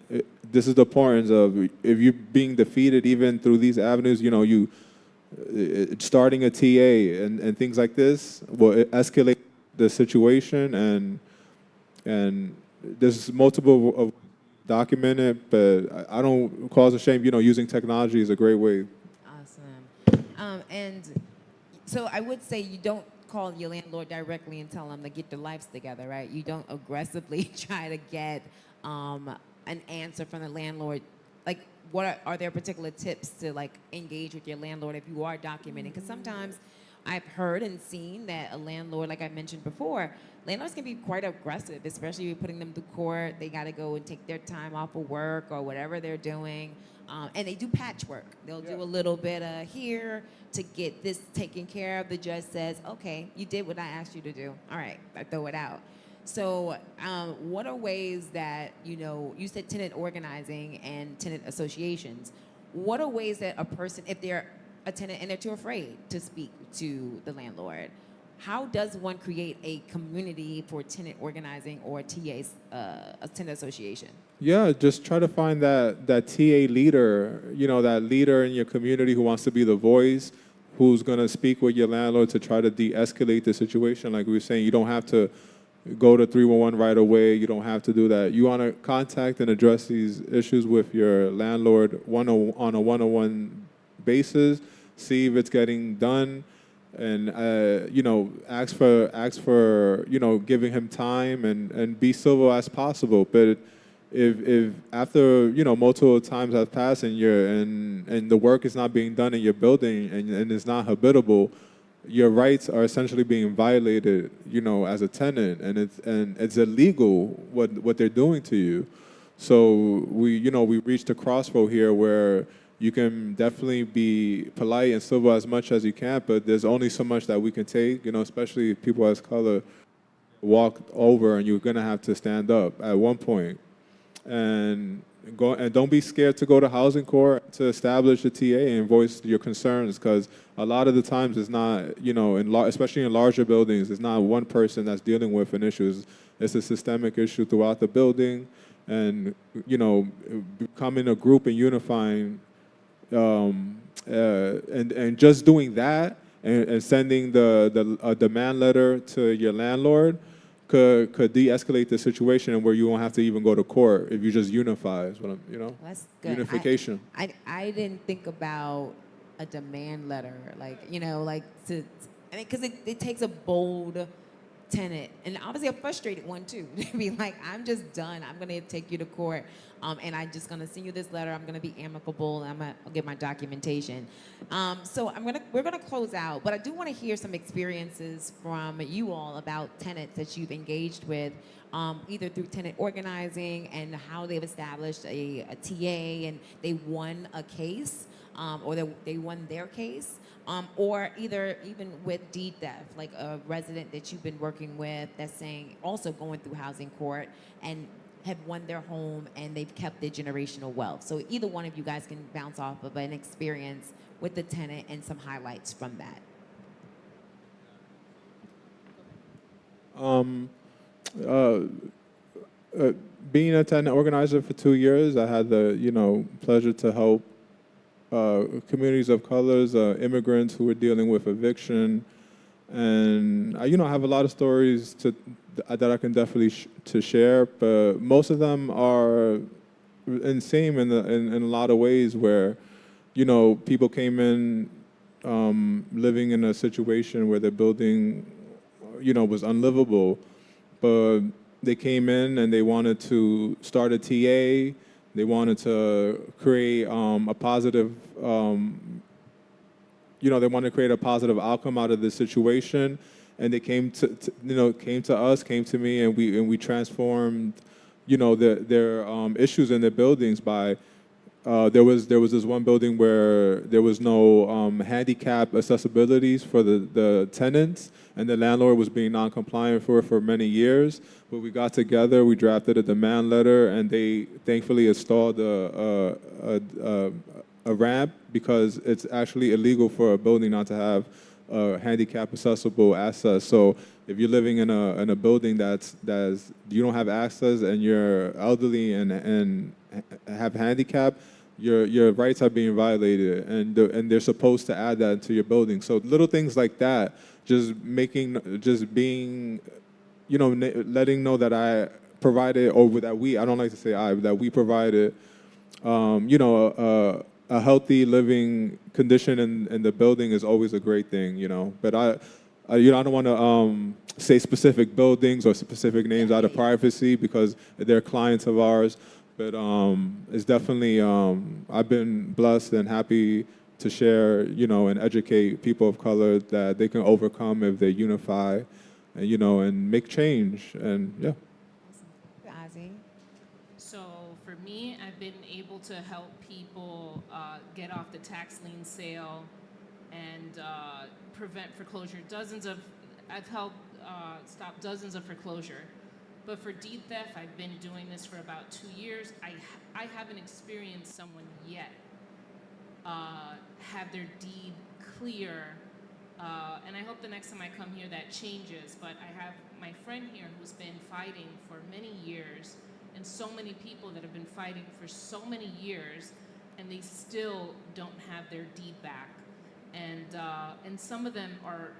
this is the importance of, if you're being defeated even through these avenues, you know, starting a TA and things like this will escalate the situation, and there's multiple of documented, but I don't cause a shame. You know, using technology is a great way. Awesome. And so I would say you don't call your landlord directly and tell them to get their lives together, right? You don't aggressively try to get an answer from the landlord. Like, what are there particular tips to, like, engage with your landlord if you are documenting? Because sometimes I've heard and seen that a landlord, like I mentioned before, landlords can be quite aggressive, especially if you're putting them through court. They got to go and take their time off of work or whatever they're doing. And they do patchwork. They'll do a little bit here to get this taken care of. The judge says, okay, you did what I asked you to do. All right, I throw it out. So, what are ways that, you said tenant organizing and tenant associations. What are ways that a person, if they're a tenant and they're too afraid to speak to the landlord, how does one create a community for tenant organizing or TAs, a tenant association? Yeah, just try to find that TA leader, that leader in your community who wants to be the voice, who's going to speak with your landlord to try to de-escalate the situation. Like we were saying, you don't have to go to 311 right away. You don't have to do that. You want to contact and address these issues with your landlord on a one-on-one basis, see if it's getting done, and ask for giving him time and be civil as possible. But if after multiple times have passed and the work is not being done in your building and it's not habitable, your rights are essentially being violated, as a tenant, and it's illegal what they're doing to you. So we reached a crossroad here where you can definitely be polite and civil as much as you can, but there's only so much that we can take, especially if people as color walk over and you're gonna have to stand up at one point. And don't be scared to go to housing court to establish a TA and voice your concerns, because a lot of the times it's not, especially in larger buildings, it's not one person that's dealing with an issue. It's a systemic issue throughout the building, and becoming a group and unifying, and just doing that and sending a demand letter to your landlord could de-escalate the situation, and where you won't have to even go to court if you just unify. Is what That's good. unification. I didn't think about a demand letter, because it takes a bold tenant and obviously a frustrated one too to be like, I'm just done. I'm gonna take you to court, and I'm just gonna send you this letter. I'm gonna be amicable, and I'll get my documentation. So we're gonna close out, but I do want to hear some experiences from you all about tenants that you've engaged with, either through tenant organizing and how they've established a TA and they won a case, or they won their case. Or either even with deed theft, like a resident that you've been working with that's saying, also going through housing court and have won their home and they've kept their generational wealth. So either one of you guys can bounce off of an experience with the tenant and some highlights from that. Being a tenant organizer for 2 years, I had the pleasure to help communities of colors, immigrants who were dealing with eviction, and I have a lot of stories that I can definitely to share. But most of them are insane in a lot of ways, where people came in living in a situation where their building was unlivable, but they came in and they wanted to start a TA. They wanted to create a positive, they wanted to create a positive outcome out of this situation, and they came to us, came to me, and we transformed, their issues in their buildings by. There was this one building where there was no handicap accessibilities for the tenants, and the landlord was being non-compliant for many years. But we got together, we drafted a demand letter, and they thankfully installed a ramp, because it's actually illegal for a building not to have handicap accessible access. So if you're living in a building that's you don't have access and you're elderly and have handicap, your rights are being violated, and they're supposed to add that to your building. So little things like that, just being, letting know that I provided, or that I don't like to say that we provided, a healthy living condition in the building is always a great thing, But I don't want to say specific buildings or specific names out of privacy, because they're clients of ours. But it's definitely, I've been blessed and happy to share, and educate people of color that they can overcome if they unify, and, and make change. And yeah. Ozzy? So for me, I've been able to help people get off the tax lien sale and prevent foreclosure. I've helped stop dozens of foreclosure But for deed theft, I've been doing this for about 2 years. I haven't experienced someone yet have their deed clear. And I hope the next time I come here that changes. But I have my friend here who's been fighting for many years, and so many people that have been fighting for so many years, and they still don't have their deed back. And some of them are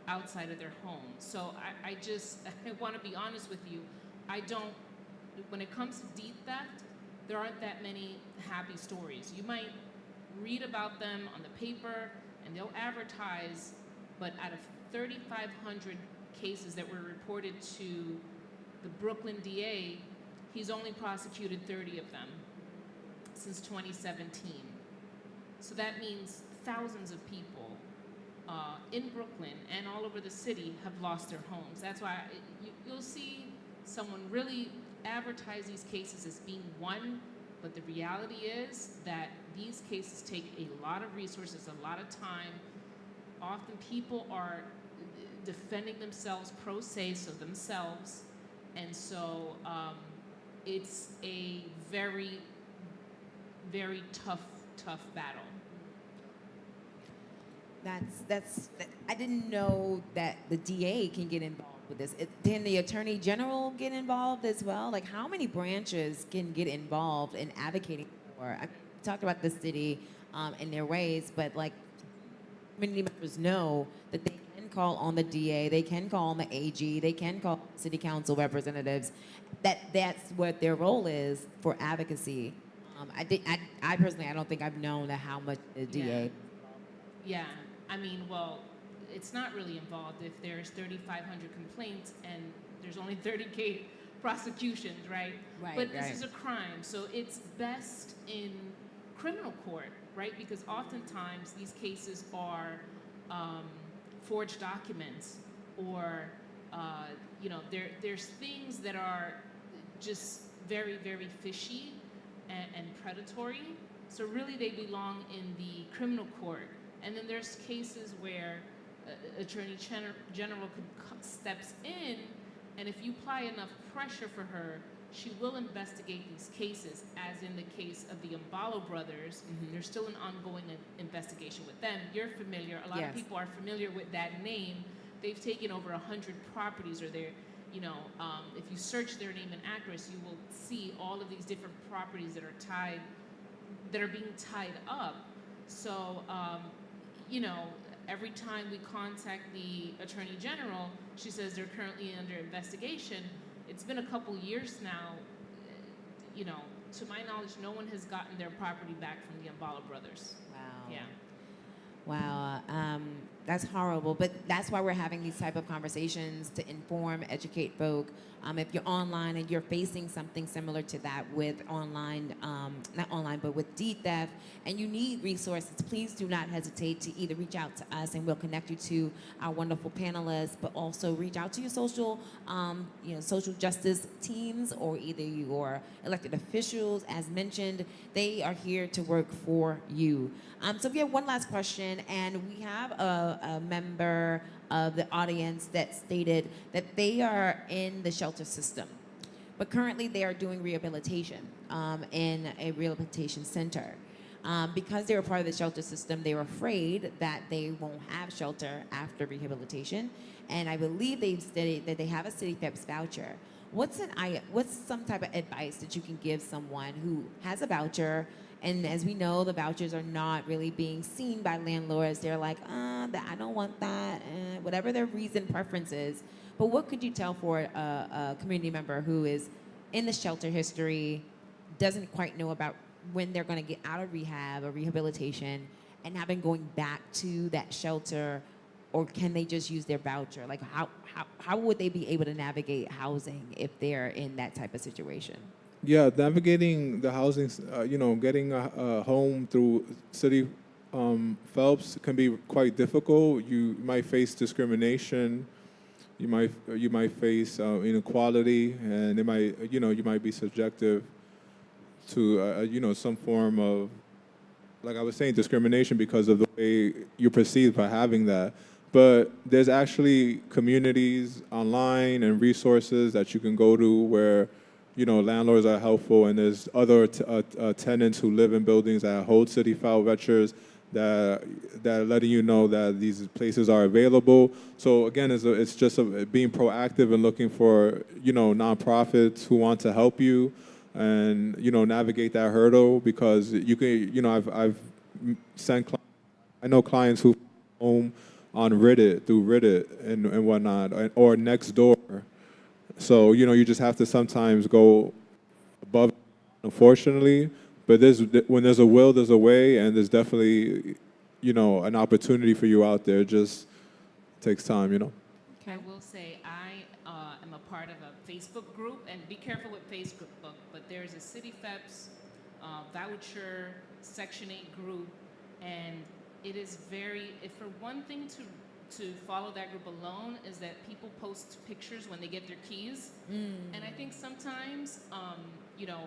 outside of their home. So I want to be honest with you. When it comes to deed theft, there aren't that many happy stories. You might read about them on the paper and they'll advertise, but out of 3,500 cases that were reported to the Brooklyn DA, he's only prosecuted 30 of them since 2017. So that means thousands of people in Brooklyn and all over the city have lost their homes. That's why you'll see someone really advertise these cases as being won, but the reality is that these cases take a lot of resources, a lot of time. Often people are defending themselves pro se, so themselves, and so it's a very, very tough battle. I didn't know that the DA can get involved with this. Can the Attorney General get involved as well? Like, how many branches can get involved in advocating for? I talked about the city in their ways, but like, community members know that they can call on the DA, they can call on the AG, they can call city council representatives. That's what their role is for advocacy. I personally, I don't think I've known how much the DA. Yeah, I mean, well, it's not really involved if there's 3,500 complaints and there's only 30 prosecutions, right? Right. But this is a crime, so it's best in criminal court, right? Because oftentimes these cases are forged documents, or there's things that are just very, very fishy and predatory. So really, they belong in the criminal court. And then there's cases where Attorney General steps in, and if you apply enough pressure for her, she will investigate these cases, as in the case of the Mbalo brothers. Mm-hmm. There's still an ongoing investigation with them. You're familiar, a lot of people are familiar with that name. They've taken over 100 properties, or they're, if you search their name and address, you will see all of these different properties that are being tied up. So, every time we contact the Attorney General, she says they're currently under investigation. It's been a couple years now. To my knowledge, no one has gotten their property back from the Mbalo brothers. Wow. Yeah. Wow, that's horrible. But that's why we're having these type of conversations, to inform, educate folk. If you're online and you're facing something similar to that with not online, but with deed theft, and you need resources, please do not hesitate to either reach out to us and we'll connect you to our wonderful panelists, but also reach out to your social justice teams, or either your elected officials. As mentioned, they are here to work for you. So we have one last question, and we have a member of the audience that stated that they are in the shelter system, but currently they are doing rehabilitation in a rehabilitation center. Because they were part of the shelter system, they were afraid that they won't have shelter after rehabilitation, and I believe they've stated that they have a city theft voucher. What's some type of advice that you can give someone who has a voucher? And as we know, the vouchers are not really being seen by landlords. They're like, I don't want that, whatever their reason preference is. But what could you tell for a community member who is in the shelter history, doesn't quite know about when they're going to get out of rehab or rehabilitation, and have been going back to that shelter, or can they just use their voucher? Like, how would they be able to navigate housing if they're in that type of situation? Yeah, navigating the housing, getting a home through city Phelps can be quite difficult. You might face discrimination. You might face inequality, and you might be subjective to some form of, like I was saying, discrimination because of the way you're perceived by having that. But there's actually communities online and resources that you can go to where, landlords are helpful, and there's other tenants who live in buildings that hold city file vouchers that that are letting you know that these places are available. So again, it's just being proactive and looking for nonprofits who want to help you and navigate that hurdle, because you can I've sent I know clients who home on Reddit, through Reddit and whatnot, or next door. So you just have to sometimes go above, unfortunately. But when there's a will, there's a way, and there's definitely an opportunity for you out there. It just takes time. I will say I am a part of a Facebook group, and be careful with Facebook, but there's a City FEPS voucher Section 8 group, and it is very, if for one thing to follow that group alone is that people post pictures when they get their keys, and I think sometimes, you know,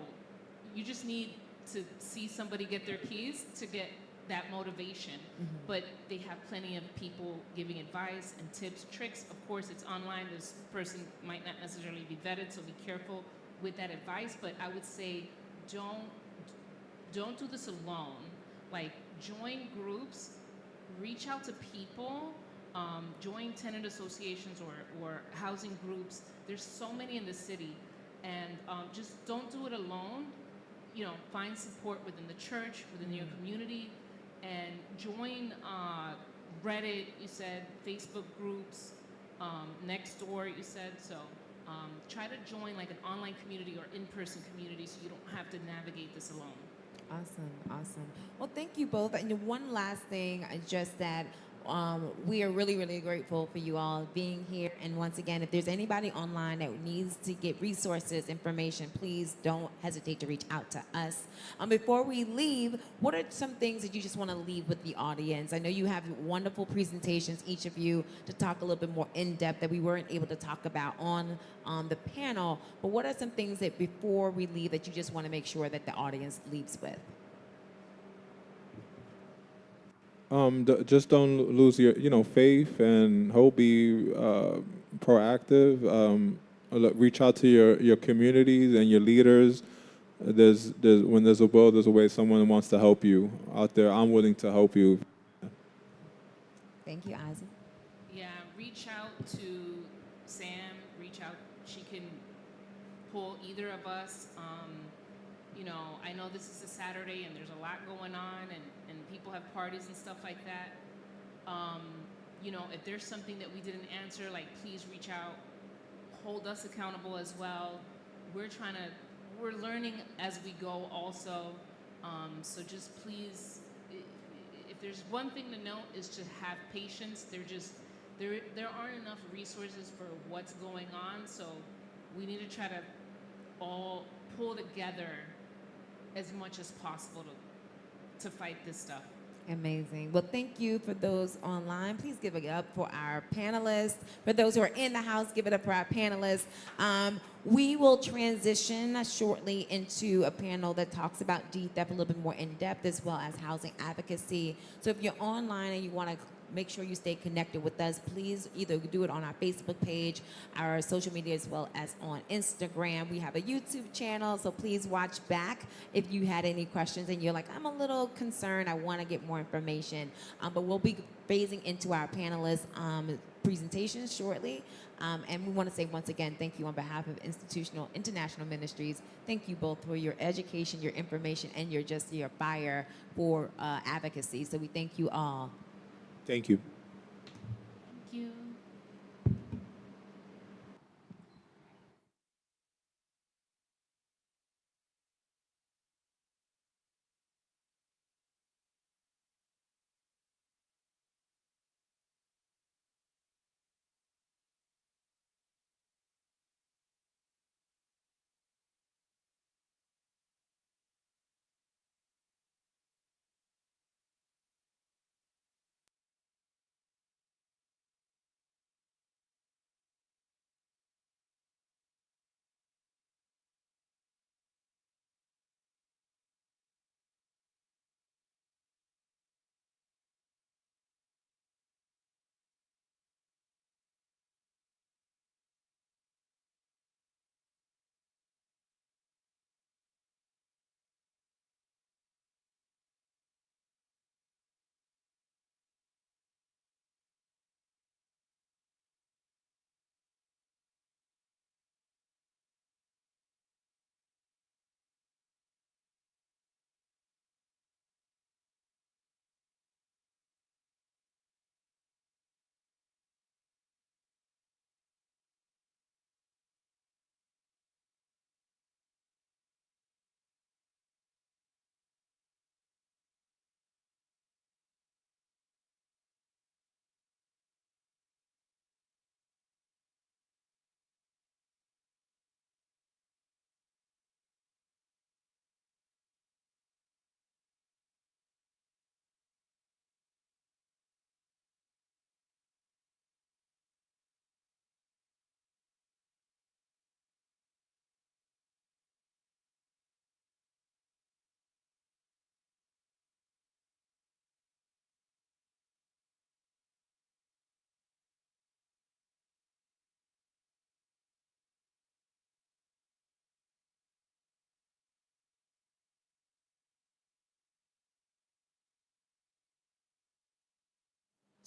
you just need to see somebody get their keys to get that motivation. But they have plenty of people giving advice and tips, tricks. Of course, it's online. This person might not necessarily be vetted, so be careful with that advice. But I would say don't don't do this alone. Like, join groups, reach out to people, join tenant associations or housing groups. There's so many in the city, and just don't do it alone. You know, find support within the church, within your community, and join Reddit. You said Facebook groups, next door. You said so. Try to join like an online community or in-person community, so you don't have to navigate this alone. Awesome, awesome. Well, thank you both. And one last thing, just that we are really, really grateful for you all being here. And once again, if there's anybody online that needs to get resources, information, please don't hesitate to reach out to us. Before we leave, what are some things that you just want to leave with the audience? I know you have wonderful presentations, each of you, to talk a little bit more in depth that we weren't able to talk about on the panel. But what are some things that before we leave that you just want to make sure that the audience leaves with? Just don't lose your, faith and hope. Be proactive. Reach out to your communities and your leaders. There's when there's a will, there's a way. Someone wants to help you out there. I'm willing to help you. Thank you, Ozzy. Yeah, reach out to Sam. Reach out. She can pull either of us. You know, I know this is a Saturday and there's a lot going on, and people have parties and stuff like that. You know, if there's something that we didn't answer, like, please reach out. Hold us accountable as well. We're learning as we go also. So just please, if there's one thing to note is to have patience. There aren't enough resources for what's going on, so we need to try to all pull together as much as possible to fight this stuff. Amazing. Well, thank you for those online. Please give it up for our panelists. For those who are in the house, give it up for our panelists. We will transition shortly into a panel that talks about DTHEP a little bit more in depth, as well as housing advocacy. So if you're online and you want to make sure you stay connected with us, please either do it on our Facebook page, our social media, as well as on Instagram. We have a YouTube channel, so please watch back if you had any questions and you're like, I'm a little concerned, I want to get more information. But we'll be phasing into our panelists' presentations shortly. And we want to say once again, thank you on behalf of International Ministries. Thank you both for your education, your information, and your fire for advocacy. So we thank you all. Thank you. Thank you.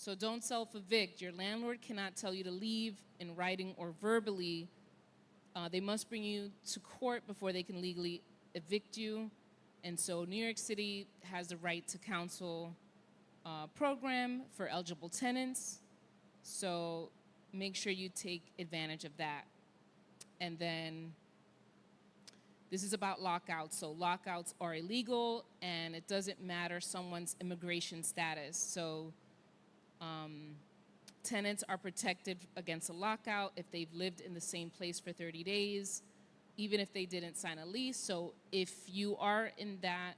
So don't self-evict. Your landlord cannot tell you to leave in writing or verbally. They must bring you to court before they can legally evict you. And so New York City has the right to counsel program for eligible tenants. So make sure you take advantage of that. And then this is about lockouts. So lockouts are illegal, and it doesn't matter someone's immigration status. So tenants are protected against a lockout if they've lived in the same place for 30 days, even if they didn't sign a lease. So if you are in that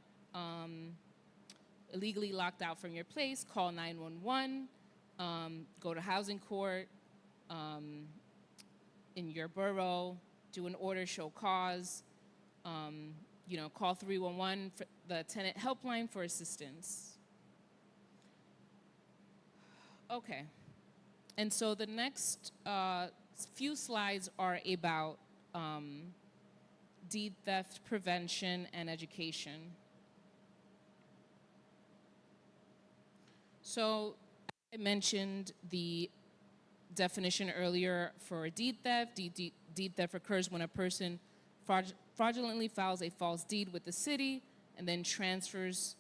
illegally locked out from your place, call 911, go to housing court in your borough, do an order, show cause, call 311 for the tenant helpline for assistance. Okay. And so the next few slides are about deed theft prevention and education. So I mentioned the definition earlier for deed theft. Deed theft occurs when a person fraudulently files a false deed with the city and then transfers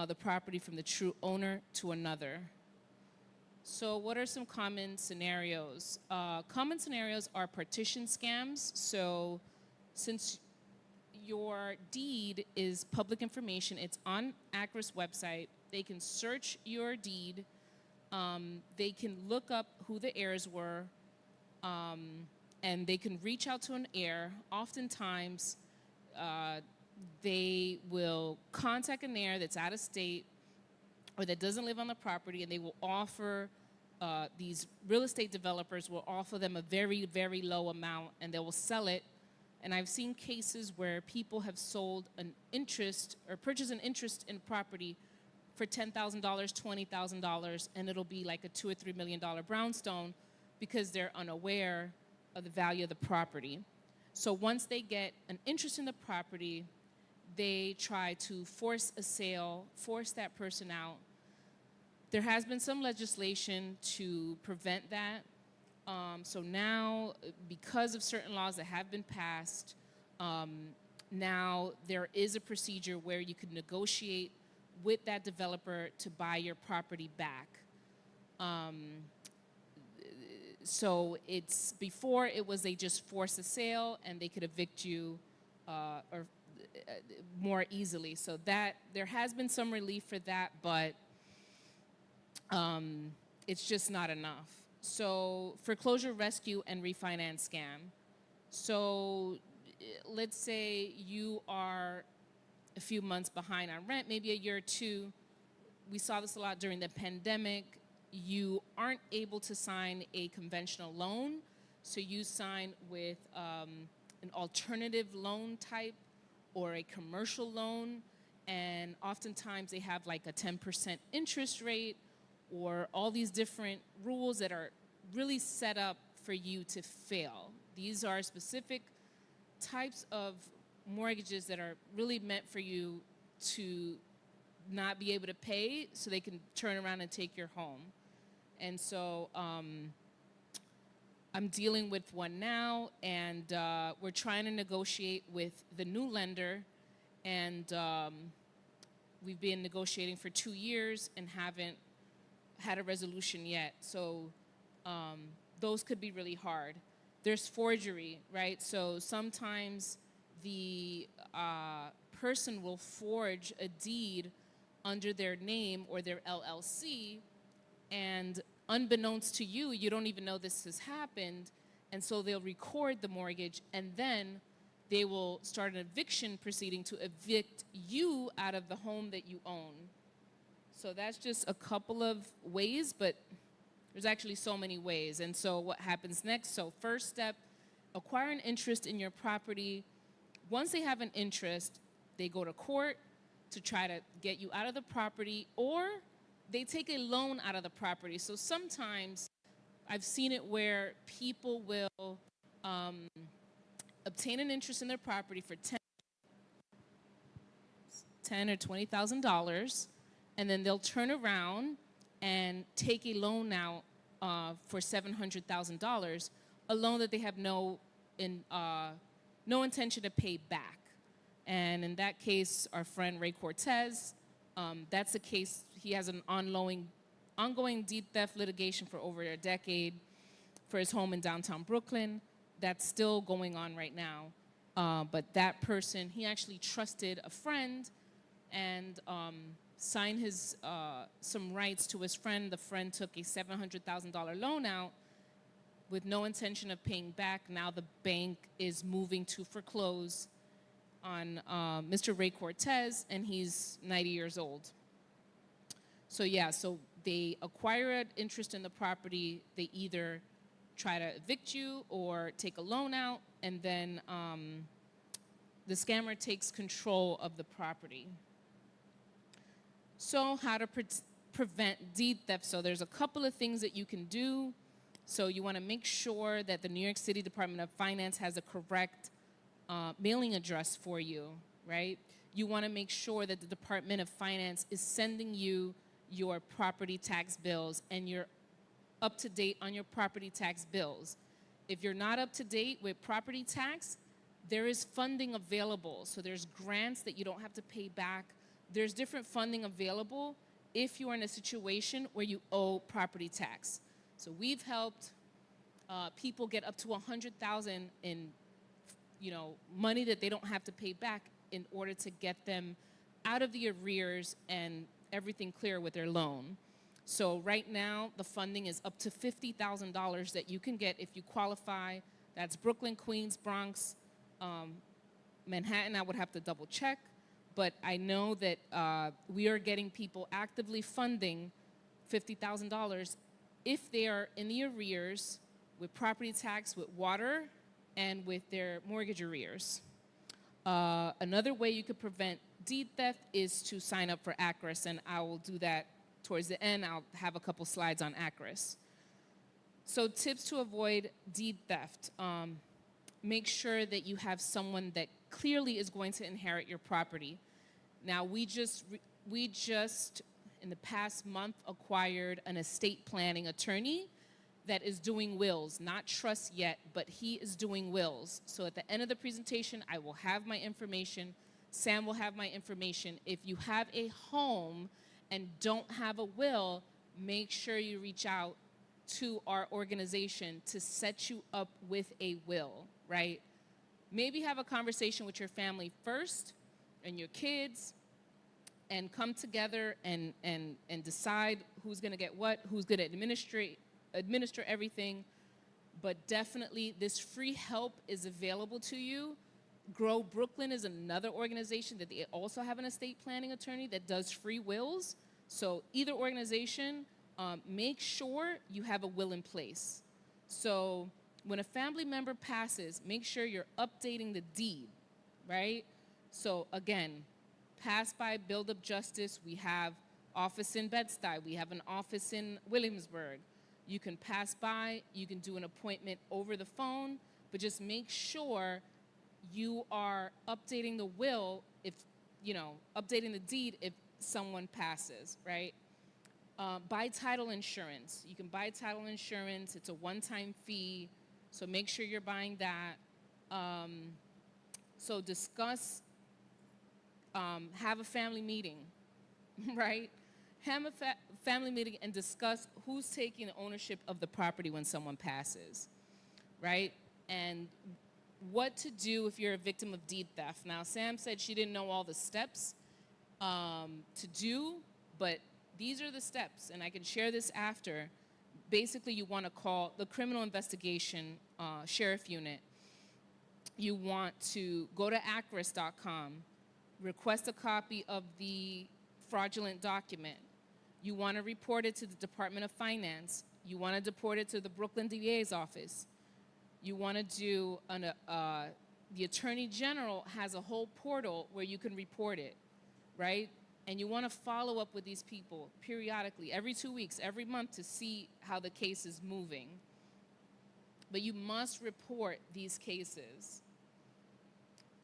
the property from the true owner to another. So what are some common scenarios? Common scenarios are partition scams. So since your deed is public information, it's on ACRA's website, they can search your deed, they can look up who the heirs were, and they can reach out to an heir. Oftentimes, they will contact an heir that's out of state or that doesn't live on the property, and they will offer, these real estate developers will offer them a very, very low amount, and they will sell it. And I've seen cases where people have sold an interest or purchased an interest in property for $10,000, $20,000, and it'll be like a $2 or $3 million brownstone because they're unaware of the value of the property. So once they get an interest in the property, they try to force a sale, force that person out. There has been some legislation to prevent that. So now, because of certain laws that have been passed, now there is a procedure where you can negotiate with that developer to buy your property back. So it's, before it was they just force a sale and they could evict you more easily. So that, there has been some relief for that, but it's just not enough. So foreclosure rescue and refinance scam. So let's say you are a few months behind on rent, maybe a year or two. We saw this a lot during the pandemic. You aren't able to sign a conventional loan, so you sign with an alternative loan type or a commercial loan, and oftentimes they have like a 10% interest rate or all these different rules that are really set up for you to fail. These are specific types of mortgages that are really meant for you to not be able to pay so they can turn around and take your home. And so I'm dealing with one now, and we're trying to negotiate with the new lender, and we've been negotiating for 2 years and haven't had a resolution yet. So those could be really hard. There's forgery, right? So sometimes the person will forge a deed under their name or their LLC, and unbeknownst to you, you don't even know this has happened, and so they'll record the mortgage, and then they will start an eviction proceeding to evict you out of the home that you own. So that's just a couple of ways, but there's actually so many ways. And so what happens next? So first step, acquire an interest in your property. Once they have an interest, they go to court to try to get you out of the property, or they take a loan out of the property. So sometimes I've seen it where people will obtain an interest in their property for $10,000 or $20,000, and then they'll turn around and take a loan out for $700,000, a loan that they have no intention to pay back. And in that case, our friend Ray Cortez, that's the case. He has an ongoing deed theft litigation for over a decade for his home in downtown Brooklyn. That's still going on right now. But that person, he actually trusted a friend and signed his some rights to his friend. The friend took a $700,000 loan out with no intention of paying back. Now the bank is moving to foreclose on Mr. Ray Cortez, and he's 90 years old. So yeah, so they acquire an interest in the property. They either try to evict you or take a loan out, and then the scammer takes control of the property. So how to prevent deed theft? So there's a couple of things that you can do. So you want to make sure that the New York City Department of Finance has a correct mailing address for you, right? You want to make sure that the Department of Finance is sending you your property tax bills and you're up to date on your property tax bills. If you're not up to date with property tax, there is funding available. So there's grants that you don't have to pay back. There's different funding available if you are in a situation where you owe property tax. So we've helped people get up to $100,000 in, money that they don't have to pay back in order to get them out of the arrears and everything clear with their loan. So right now, the funding is up to $50,000 that you can get if you qualify. That's Brooklyn, Queens, Bronx, Manhattan. I would have to double check. But I know that we are getting people actively funding $50,000 if they are in the arrears with property tax, with water, and with their mortgage arrears. Another way you could prevent deed theft is to sign up for ACRIS, and I will do that towards the end. I'll have a couple slides on ACRIS. So tips to avoid deed theft. Make sure that you have someone that clearly is going to inherit your property. Now, we just in the past month acquired an estate planning attorney that is doing wills, not trust yet, but he is doing wills. So at the end of the presentation, I will have my information. Sam will have my information. If you have a home and don't have a will, make sure you reach out to our organization to set you up with a will, right? Maybe have a conversation with your family first and your kids and come together and decide who's gonna get what, who's gonna administer everything. But definitely this free help is available to you. Grow Brooklyn is another organization that they also have an estate planning attorney that does free wills. So either organization, make sure you have a will in place. So when a family member passes, make sure you're updating the deed, right? So again, pass by, build up justice. We have office in Bed-Stuy. We have an office in Williamsburg. You can pass by, you can do an appointment over the phone, but just make sure you are updating the will if, updating the deed if someone passes, right? Buy title insurance. You can buy title insurance. It's a one-time fee, so make sure you're buying that. So discuss, have a family meeting, right? Have a family meeting and discuss who's taking ownership of the property when someone passes, right? And what to do if you're a victim of deed theft. Now, Sam said she didn't know all the steps to do, but these are the steps, and I can share this after. Basically, you want to call the criminal investigation sheriff unit. You want to go to acris.com, request a copy of the fraudulent document. You want to report it to the Department of Finance. You want to report it to the Brooklyn DA's office. You want to do, the Attorney General has a whole portal where you can report it, right? And you want to follow up with these people periodically, every 2 weeks, every month, to see how the case is moving. But you must report these cases.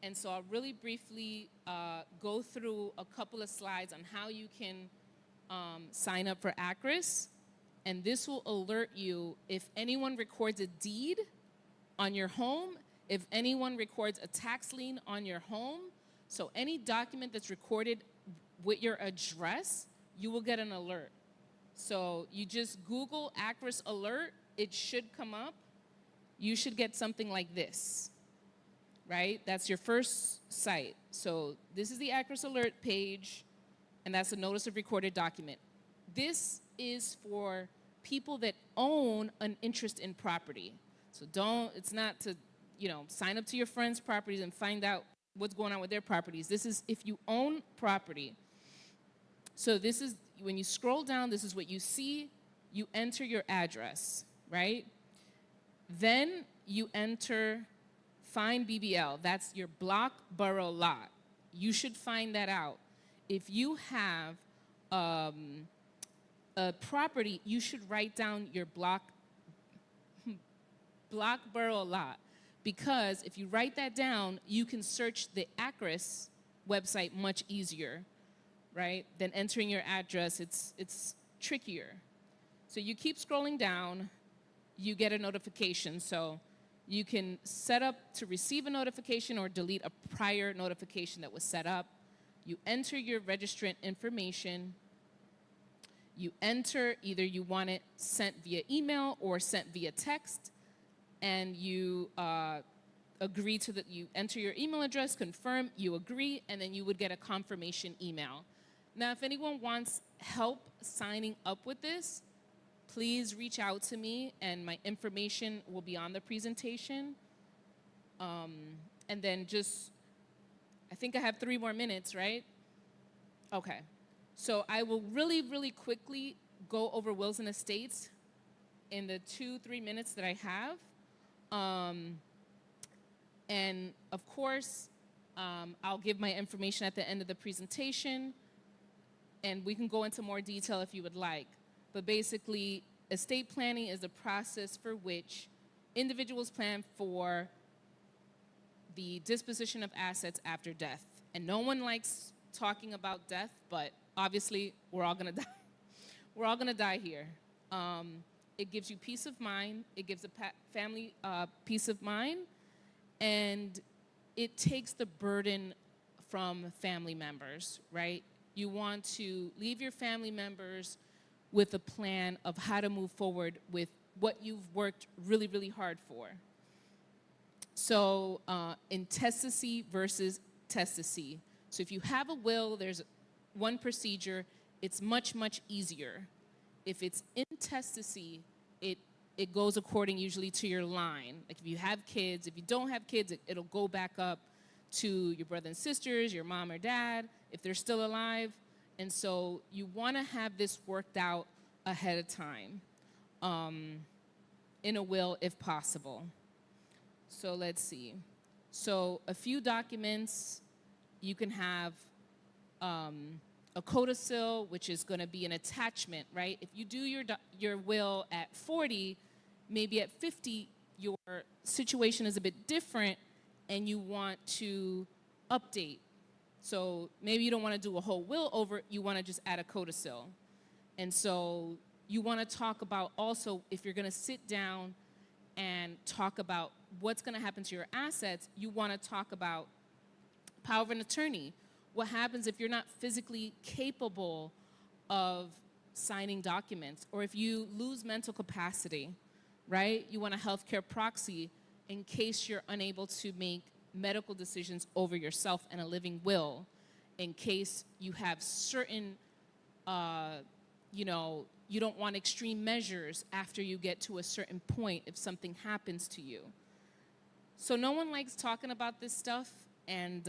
And so I'll really briefly go through a couple of slides on how you can sign up for Acris, and this will alert you if anyone records a deed on your home, if anyone records a tax lien on your home. So any document that's recorded with your address, you will get an alert. So you just Google Acris alert, it should come up. You should get something like this, right? That's your first site. So this is the Acris alert page, and that's a notice of recorded document. This is for people that own an interest in property. So it's not to, sign up to your friends' properties and find out what's going on with their properties. This is if you own property. So this is, when you scroll down, this is what you see. You enter your address, right? Then you enter find BBL. That's your block, borough, lot. You should find that out. If you have a property, you should write down your block, borough, lot. Because if you write that down, you can search the Acris website much easier, right? Than entering your address. It's trickier. So you keep scrolling down, you get a notification. So you can set up to receive a notification or delete a prior notification that was set up. You enter your registrant information. You enter either you want it sent via email or sent via text, and you agree to that. You enter your email address, confirm, you agree, and then you would get a confirmation email. Now, if anyone wants help signing up with this, please reach out to me, and my information will be on the presentation. And then I think I have 3 more minutes, right? Okay. So I will really, really quickly go over wills and estates in the 2-3 minutes that I have. And of course, I'll give my information at the end of the presentation, and we can go into more detail if you would like. But basically, estate planning is the process for which individuals plan for the disposition of assets after death. And no one likes talking about death, but obviously, we're all gonna die. We're all gonna die here. It gives you peace of mind. It gives a family peace of mind. And it takes the burden from family members, right? You want to leave your family members with a plan of how to move forward with what you've worked really, really hard for. So intestacy versus testacy. So if you have a will, there's one procedure. It's much, much easier. If it's intestacy, it goes according usually to your line. Like if you have kids, if you don't have kids, it'll go back up to your brothers and sisters, your mom or dad, if they're still alive. And so you want to have this worked out ahead of time in a will if possible. So let's see. So a few documents, you can have a codicil, which is going to be an attachment, right? If you do your will at 40, maybe at 50, your situation is a bit different and you want to update. So maybe you don't want to do a whole will over, you want to just add a codicil. And so you want to talk about also, if you're going to sit down and talk about what's going to happen to your assets, you want to talk about power of an attorney. What happens if you're not physically capable of signing documents, or if you lose mental capacity, right? You want a healthcare proxy in case you're unable to make medical decisions over yourself, and a living will in case you have certain, you don't want extreme measures after you get to a certain point if something happens to you. So no one likes talking about this stuff, and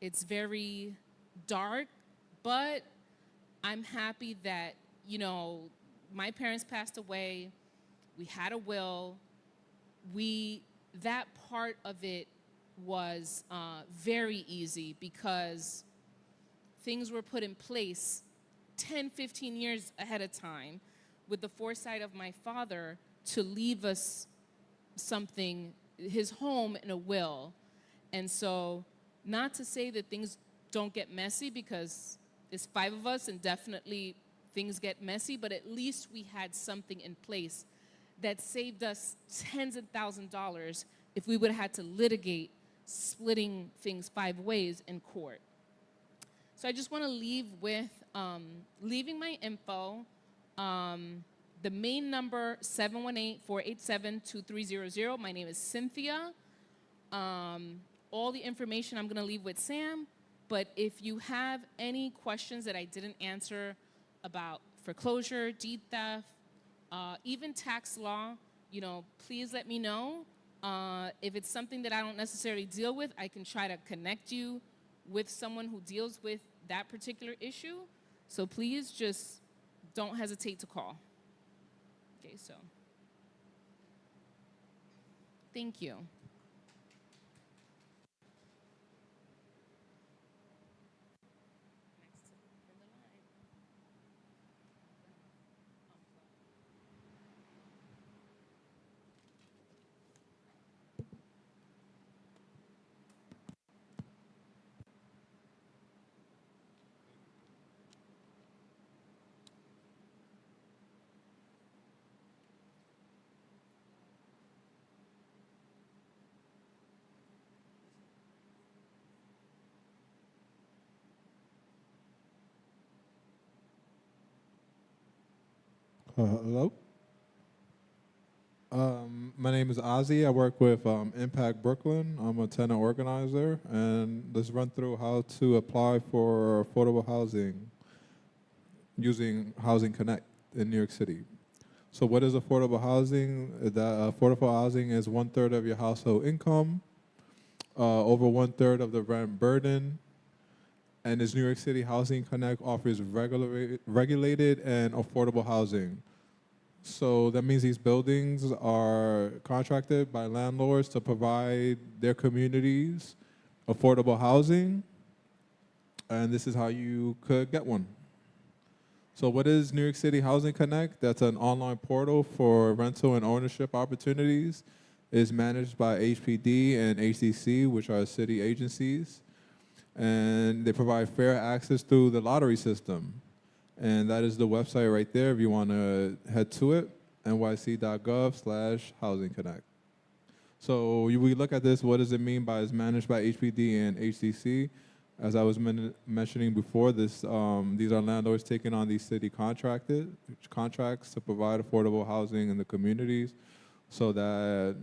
it's very dark, but I'm happy that, my parents passed away, we had a will, that part of it was very easy because things were put in place 10, 15 years ahead of time with the foresight of my father to leave us something, his home in a will. And so, not to say that things don't get messy, because there's 5 of us, and definitely things get messy, but at least we had something in place that saved us tens of thousands of dollars if we would have had to litigate splitting things 5 ways in court. So I just want to leave with leaving my info. The main number, 718-487-2300. My name is Cynthia. All the information I'm going to leave with Sam. But if you have any questions that I didn't answer about foreclosure, deed theft, even tax law, please let me know. If it's something that I don't necessarily deal with, I can try to connect you with someone who deals with that particular issue. So please just don't hesitate to call. Okay, so thank you. Hello. My name is Ozzy. I work with Impact Brooklyn. I'm a tenant organizer, and let's run through how to apply for affordable housing using Housing Connect in New York City. So what is affordable housing? Affordable housing is 1/3 of your household income, over 1/3 of the rent burden, and this New York City Housing Connect offers regulated and affordable housing. So that means these buildings are contracted by landlords to provide their communities affordable housing, and this is how you could get one. So what is New York City Housing Connect? That's an online portal for rental and ownership opportunities. It's managed by HPD and HCC, which are city agencies, and they provide fair access through the lottery system. And that is the website right there if you want to head to it, nyc.gov/Housing Connect. So we look at this, what does it mean by it's managed by HPD and HCC? As I was mentioning before, these are landlords taking on these city contracts to provide affordable housing in the communities so that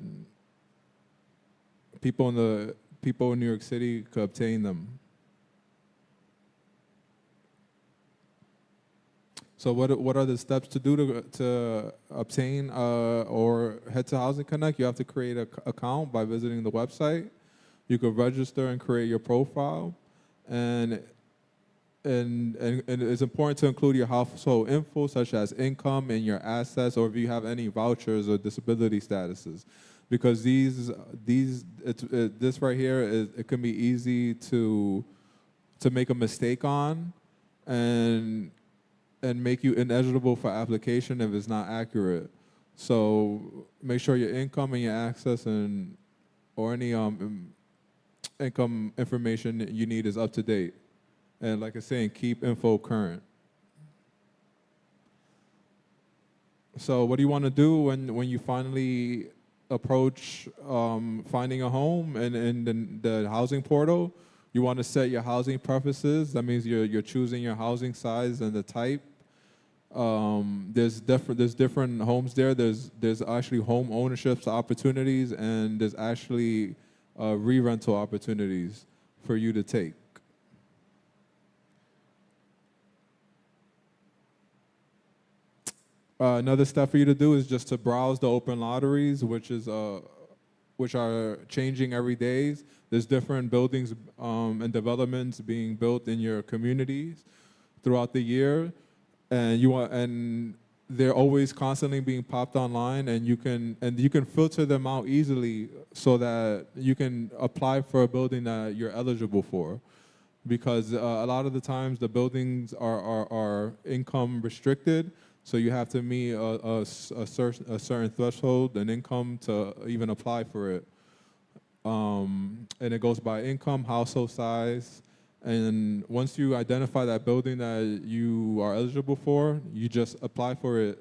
people in New York City could obtain them. So what are the steps to do to obtain or head to Housing Connect? You have to create an account by visiting the website. You could register and create your profile, and it's important to include your household info such as income and your assets, or if you have any vouchers or disability statuses, because this right here it can be easy to make a mistake on, and make you ineligible for application if it's not accurate. So make sure your income and your access or any income information you need is up to date. And like I was saying, keep info current. So what do you want to do when you finally approach finding a home in the housing portal? You want to set your housing preferences. That means you're choosing your housing size and the type. There's different homes there. There's actually home ownership opportunities, and there's actually re-rental opportunities for you to take. Another step for you to do is just to browse the open lotteries, which are changing every day. There's different buildings and developments being built in your communities throughout the year. And they're always constantly being popped online, and you can filter them out easily so that you can apply for a building that you're eligible for, because a lot of the times the buildings are income restricted, so you have to meet a certain threshold in income to even apply for it, and it goes by income, household size, And once you identify that building that you are eligible for, you just apply for it.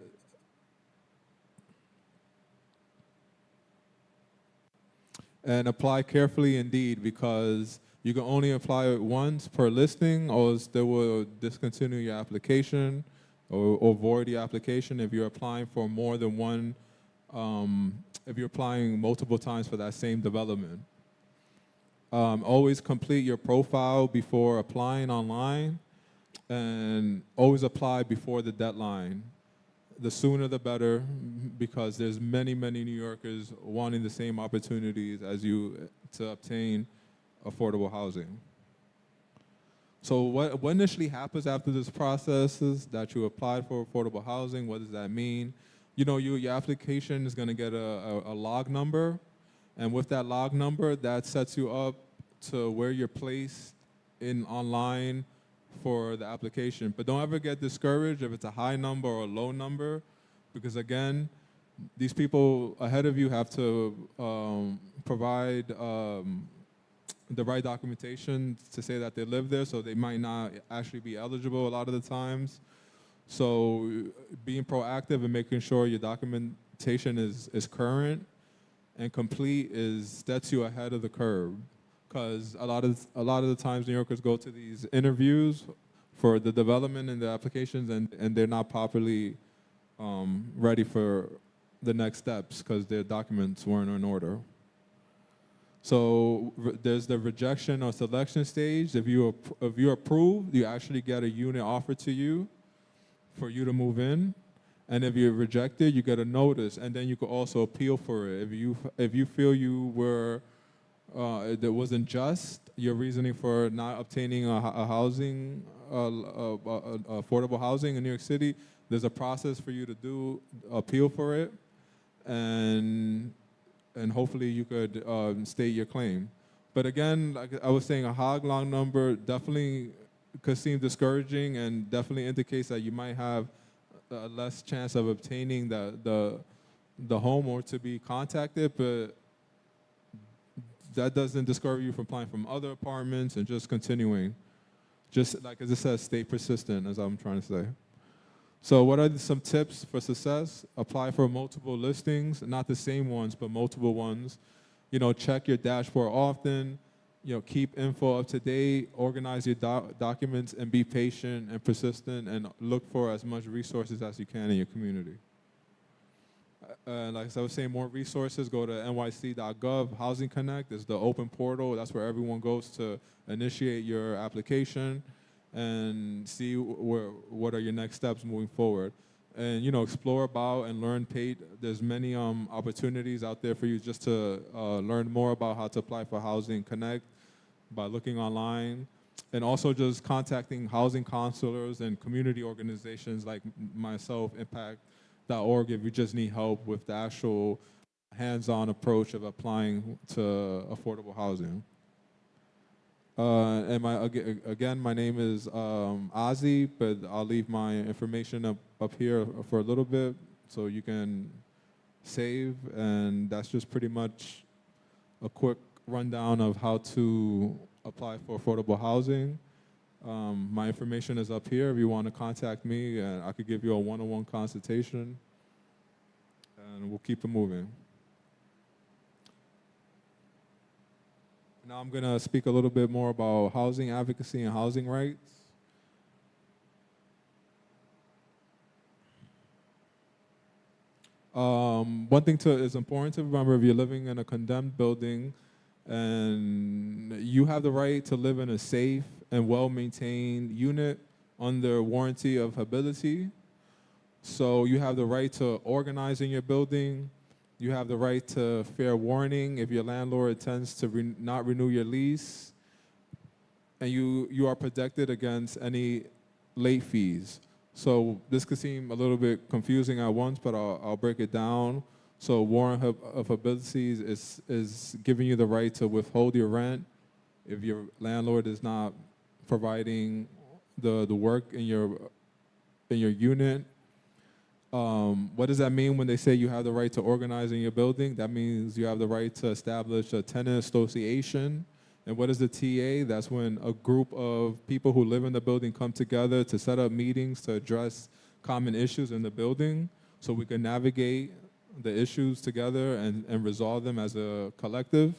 And apply carefully indeed, because you can only apply it once per listing, or else they will discontinue your application or void the application if you're applying for more than one, if you're applying multiple times for that same development. Always complete your profile before applying online, and always apply before the deadline. The sooner the better, because there's many, many New Yorkers wanting the same opportunities as you to obtain affordable housing. So what initially happens after this process is that you applied for affordable housing. What does that mean? You know, your application is going to get a log number, and with that log number, that sets you up to where you're placed in online for the application. But don't ever get discouraged if it's a high number or a low number, because again, these people ahead of you have to provide the right documentation to say that they live there, so they might not actually be eligible a lot of the times. So being proactive and making sure your documentation is current and complete sets you ahead of the curve. Because a lot of the times New Yorkers go to these interviews for the development and the applications, and they're not properly ready for the next steps because their documents weren't in order. So there's the rejection or selection stage. If you're approved, you actually get a unit offered to you for you to move in. And if you're rejected, you get a notice, and then you could also appeal for it. If you feel you were that wasn't just your reasoning for not obtaining a housing, affordable housing in New York City, there's a process for you to appeal for it, and hopefully you could state your claim. But again, like I was saying, a hog long number definitely could seem discouraging, and definitely indicates that you might have less chance of obtaining the home or to be contacted, but that doesn't discourage you from applying from other apartments and just continuing. Just like as it says, stay persistent, as I'm trying to say. So what are some tips for success? Apply for multiple listings, not the same ones, but multiple ones. You know, check your dashboard often. You know, keep info up to date, organize your documents, and be patient and persistent, and look for as much resources as you can in your community. Like I was saying, more resources, go to nyc.gov. Housing Connect is the open portal. That's where everyone goes to initiate your application and see what are your next steps moving forward. And, you know, explore about and learn paid. There's many opportunities out there for you just to learn more about how to apply for Housing Connect by looking online. And also just contacting housing counselors and community organizations like myself, Impact.org, if you just need help with the actual hands-on approach of applying to affordable housing. And my name is Ozzy, but I'll leave my information up here for a little bit so you can save. And that's just pretty much a quick rundown of how to apply for affordable housing. My information is up here if you want to contact me, and I could give you a one-on-one consultation, and we'll keep it moving. Now I'm going to speak a little bit more about housing advocacy and housing rights. One thing is important to remember: if you're living in a condemned building, and you have the right to live in a safe and well-maintained unit under warranty of habitability. So you have the right to organize in your building. You have the right to fair warning if your landlord intends to not renew your lease. And you are protected against any late fees. So this could seem a little bit confusing at once, but I'll break it down. So warrant of habitability is giving you the right to withhold your rent if your landlord is not providing the work in your unit. What does that mean when they say you have the right to organize in your building? That means you have the right to establish a tenant association And what is the TA? That's when a group of people who live in the building come together to set up meetings to address common issues in the building so we can navigate the issues together and resolve them as a collective.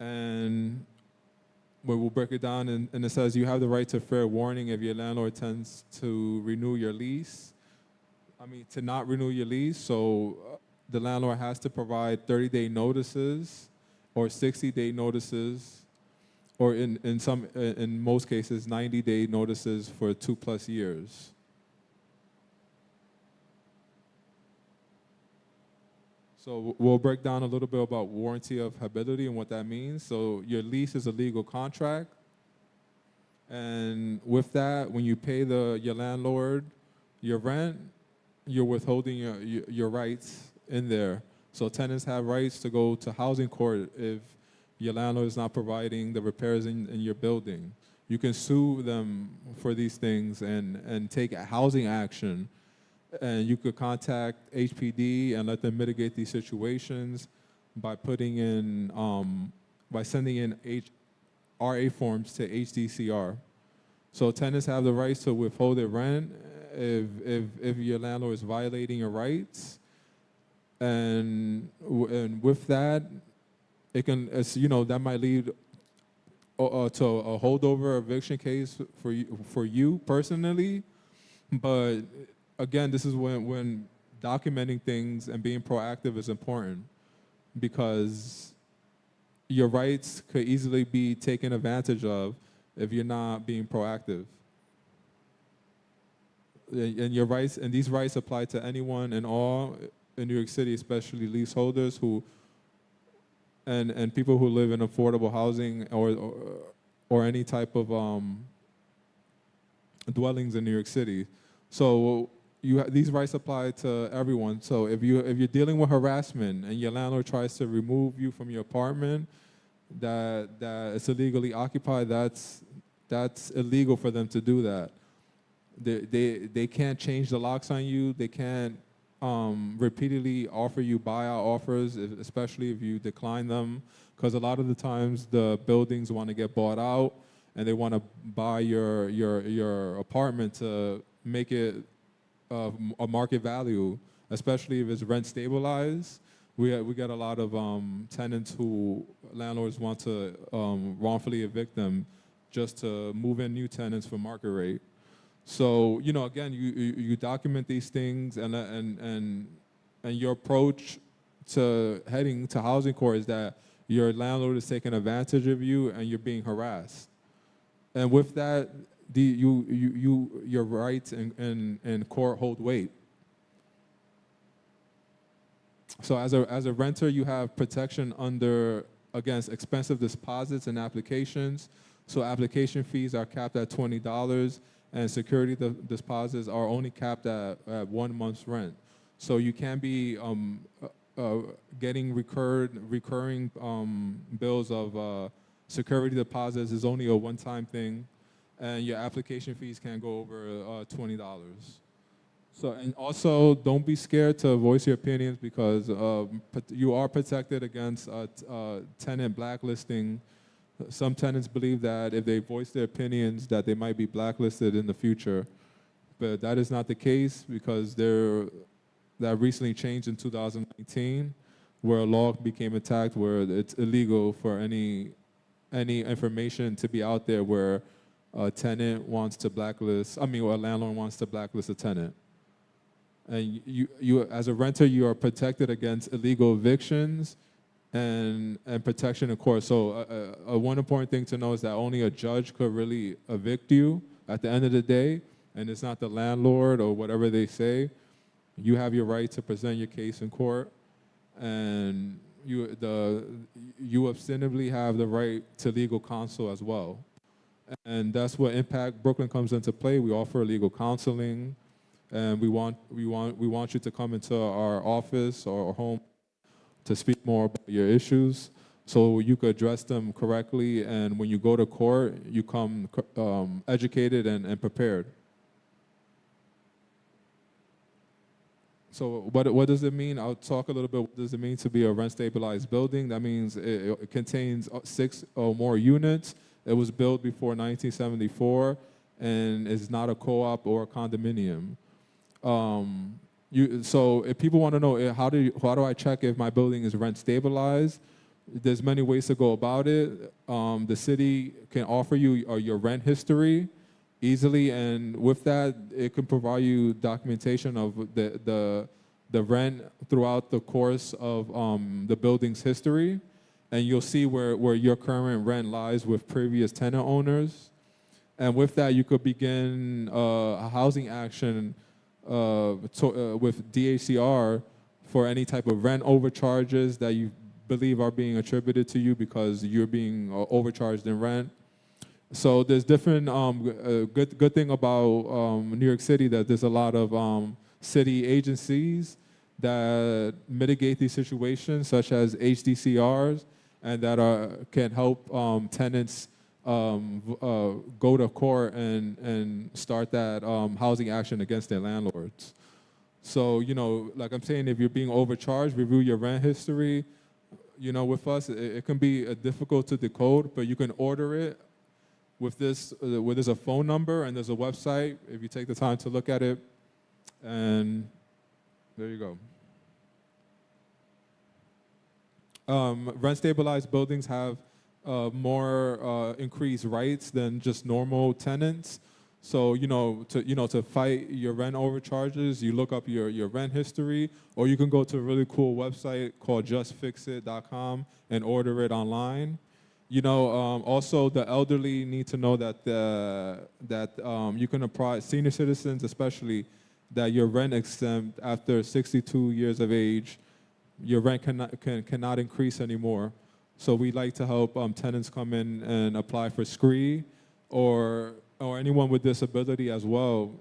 And where we'll break it down, and it says you have the right to fair warning if your landlord tends to renew your lease. To not renew your lease. So the landlord has to provide 30-day notices or 60-day notices, or in most cases, 90-day notices for 2+ years. So we'll break down a little bit about warranty of habitability and what that means. So your lease is a legal contract. And with that, when you pay your landlord your rent, you're withholding your rights in there. So tenants have rights to go to housing court if your landlord is not providing the repairs in your building. You can sue them for these things and take a housing action. And you could contact HPD and let them mitigate these situations by putting in, by sending in RA forms to HDCR. So tenants have the rights to withhold their rent if your landlord is violating your rights. And with that, it can, that might lead to a holdover eviction case for you personally. But again, this is when documenting things and being proactive is important, because your rights could easily be taken advantage of if you're not being proactive. And your rights, and these rights apply to anyone and all in New York City, especially leaseholders and people who live in affordable housing or any type of dwellings in New York City. So these rights apply to everyone. So if you're dealing with harassment and your landlord tries to remove you from your apartment that it's illegally occupied, that's illegal for them to do that. They can't change the locks on you. They can't repeatedly offer you buyout offers, especially if you decline them, because a lot of the times the buildings want to get bought out and they want to buy your apartment to make it a market value, especially if it's rent stabilized. We get a lot of tenants who landlords want to wrongfully evict them just to move in new tenants for market rate. So again, you document these things, and your approach to heading to housing court is that your landlord is taking advantage of you and you're being harassed. And with that, your rights in court hold weight. So as a renter, you have protection against expensive deposits and applications. So application fees are capped at $20, and security deposits are only capped at 1 month's rent. So you can be getting recurring bills of security deposits is only a one-time thing, and your application fees can't go over $20. So, and also, don't be scared to voice your opinions, because you are protected against tenant blacklisting. Some tenants believe that if they voice their opinions that they might be blacklisted in the future, but that is not the case, because that recently changed in 2019, where a law became attacked where it's illegal for any information to be out there where a tenant wants to blacklist, or a landlord wants to blacklist a tenant. And you as a renter, you are protected against illegal evictions and protection in court. So one important thing to know is that only a judge could really evict you at the end of the day, and it's not the landlord or whatever they say. You have your right to present your case in court, and you ostensibly have the right to legal counsel as well. And that's where Impact Brooklyn comes into play. We offer legal counseling, and we want you to come into our office or home to speak more about your issues, so you could address them correctly. And when you go to court, you come educated and prepared. So what does it mean? I'll talk a little bit. What does it mean to be a rent stabilized building? That means it contains 6 or more units. It was built before 1974 and is not a co-op or a condominium. So if people want to know how do I check if my building is rent stabilized, there's many ways to go about it. The city can offer you your rent history easily, and with that, it can provide you documentation of the rent throughout the course of the building's history, and you'll see where your current rent lies with previous tenant owners. And with that, you could begin a housing action with DHCR for any type of rent overcharges that you believe are being attributed to you because you're being overcharged in rent. So there's different good thing about New York City, that there's a lot of city agencies that mitigate these situations, such as HDCRs, and that can help tenants go to court and start that housing action against their landlords. So, like I'm saying, if you're being overcharged, review your rent history. With us, it can be difficult to decode, but you can order it with this, where there's a phone number and there's a website, if you take the time to look at it, and there you go. Rent stabilized buildings have more increased rights than just normal tenants. So to fight your rent overcharges, you look up your rent history, or you can go to a really cool website called justfixit.com and order it online. Also the elderly need to know that you can apply, senior citizens especially, that your rent exempt after 62 years of age. Your rent cannot increase anymore. So we like to help tenants come in and apply for SCREE, or anyone with disability as well.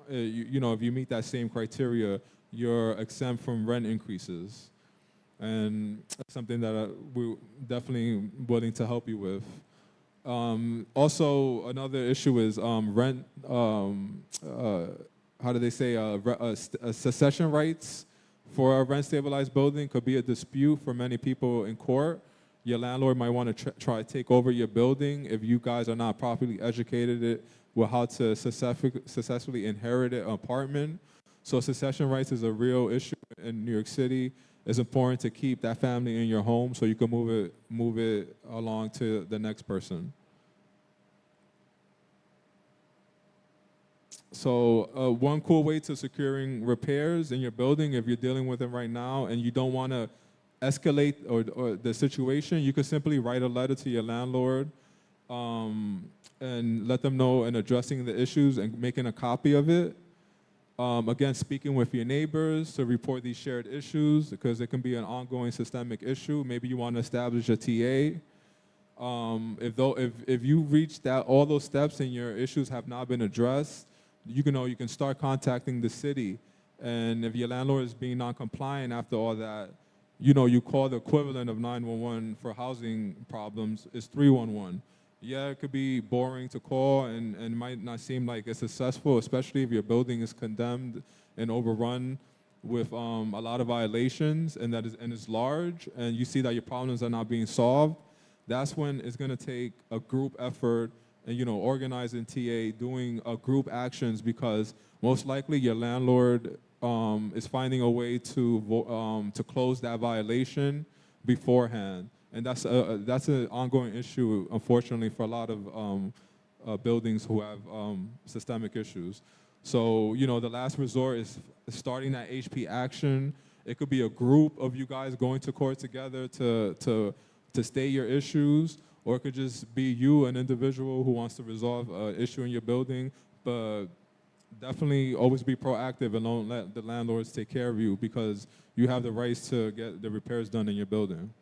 If you meet that same criteria, you're exempt from rent increases. And that's something that we're definitely willing to help you with. Also, another issue is rent, how do they say, succession rights for a rent stabilized building could be a dispute for many people in court. Your landlord might want to try to take over your building if you guys are not properly educated with how to successfully inherit an apartment. So succession rights is a real issue in New York City. It's important to keep that family in your home so you can move it along to the next person. So one cool way to securing repairs in your building, if you're dealing with it right now and you don't want to escalate or the situation, you could simply write a letter to your landlord and let them know and addressing the issues and making a copy of it. Again, speaking with your neighbors to report these shared issues, because it can be an ongoing systemic issue. Maybe you want to establish a TA. If you reach all those steps and your issues have not been addressed, you can start contacting the city. And if your landlord is being non-compliant after all that, you call the equivalent of 911 for housing problems is 311. Yeah, it could be boring to call and might not seem like it's successful, especially if your building is condemned and overrun with a lot of violations and it's large, and you see that your problems are not being solved. That's when it's going to take a group effort and organizing TA, doing group actions, because most likely your landlord is finding a way to close that violation beforehand. And that's an ongoing issue, unfortunately, for a lot of buildings who have systemic issues. So, the last resort is starting that HP action. It could be a group of you guys going to court together to state your issues, or it could just be you, an individual who wants to resolve an issue in your building. But definitely always be proactive and don't let the landlords take care of you, because you have the rights to get the repairs done in your building.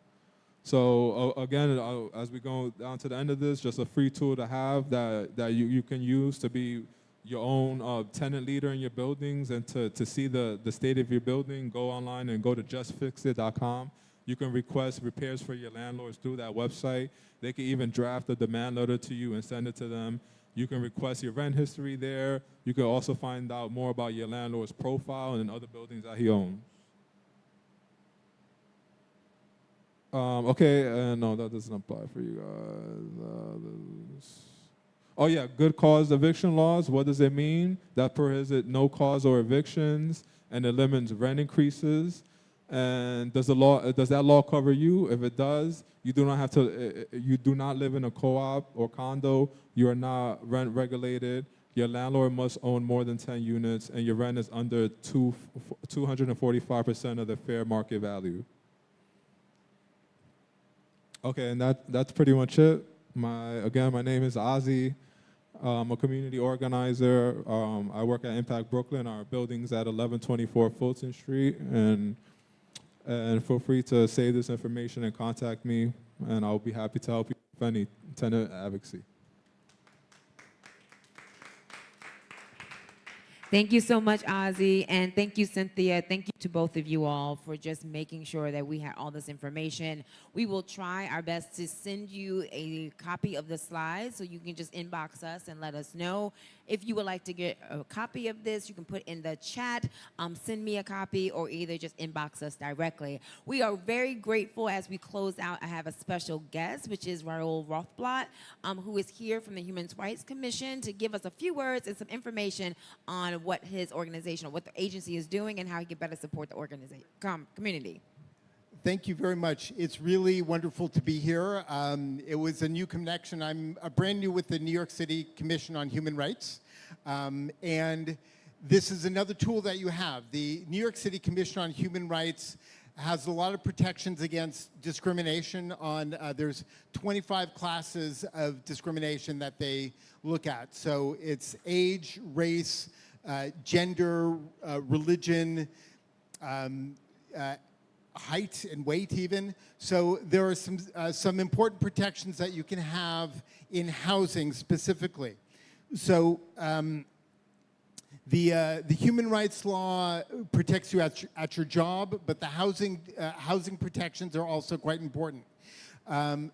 So again, as we go down to the end of this, just a free tool to have that you can use to be your own tenant leader in your buildings, and to see the state of your building. Go online and go to justfixit.com. You can request repairs for your landlords through that website. They can even draft a demand letter to you and send it to them. You can request your rent history there. You can also find out more about your landlord's profile and other buildings that he owns. Okay, no, that doesn't apply for you guys. Oh yeah, good cause eviction laws. What does it mean? That prohibits no cause or evictions and it limits rent increases. And does that law cover you? If it does, you do not have to. You do not live in a co-op or condo. You are not rent regulated. Your landlord must own more than 10 units, and your rent is under 245% of the fair market value. Okay, and that's pretty much it. My name is Ozzy. I'm a community organizer. I work at Impact Brooklyn. Our building's at 1124 Fulton Street, and feel free to save this information and contact me, and I'll be happy to help you with any tenant advocacy. Thank you so much, Ozzy, and thank you, Cynthia. Thank you to both of you all for just making sure that we had all this information. We will try our best to send you a copy of the slides so you can just inbox us and let us know. If you would like to get a copy of this, you can put in the chat, send me a copy, or either just inbox us directly. We are very grateful as we close out. I have a special guest, which is Raul Rothblatt, who is here from the Human Rights Commission to give us a few words and some information on what his organization or what the agency is doing and how he can better support the organization community. Thank you very much. It's really wonderful to be here. It was a new connection. I'm brand new with the New York City Commission on Human Rights. And this is another tool that you have. The New York City Commission on Human Rights has a lot of protections against discrimination on, there's 25 classes of discrimination that they look at. So it's age, race, gender, religion, height and weight even. So there are some important protections that you can have in housing specifically. So the human rights law protects you at your job, but the housing protections are also quite important. It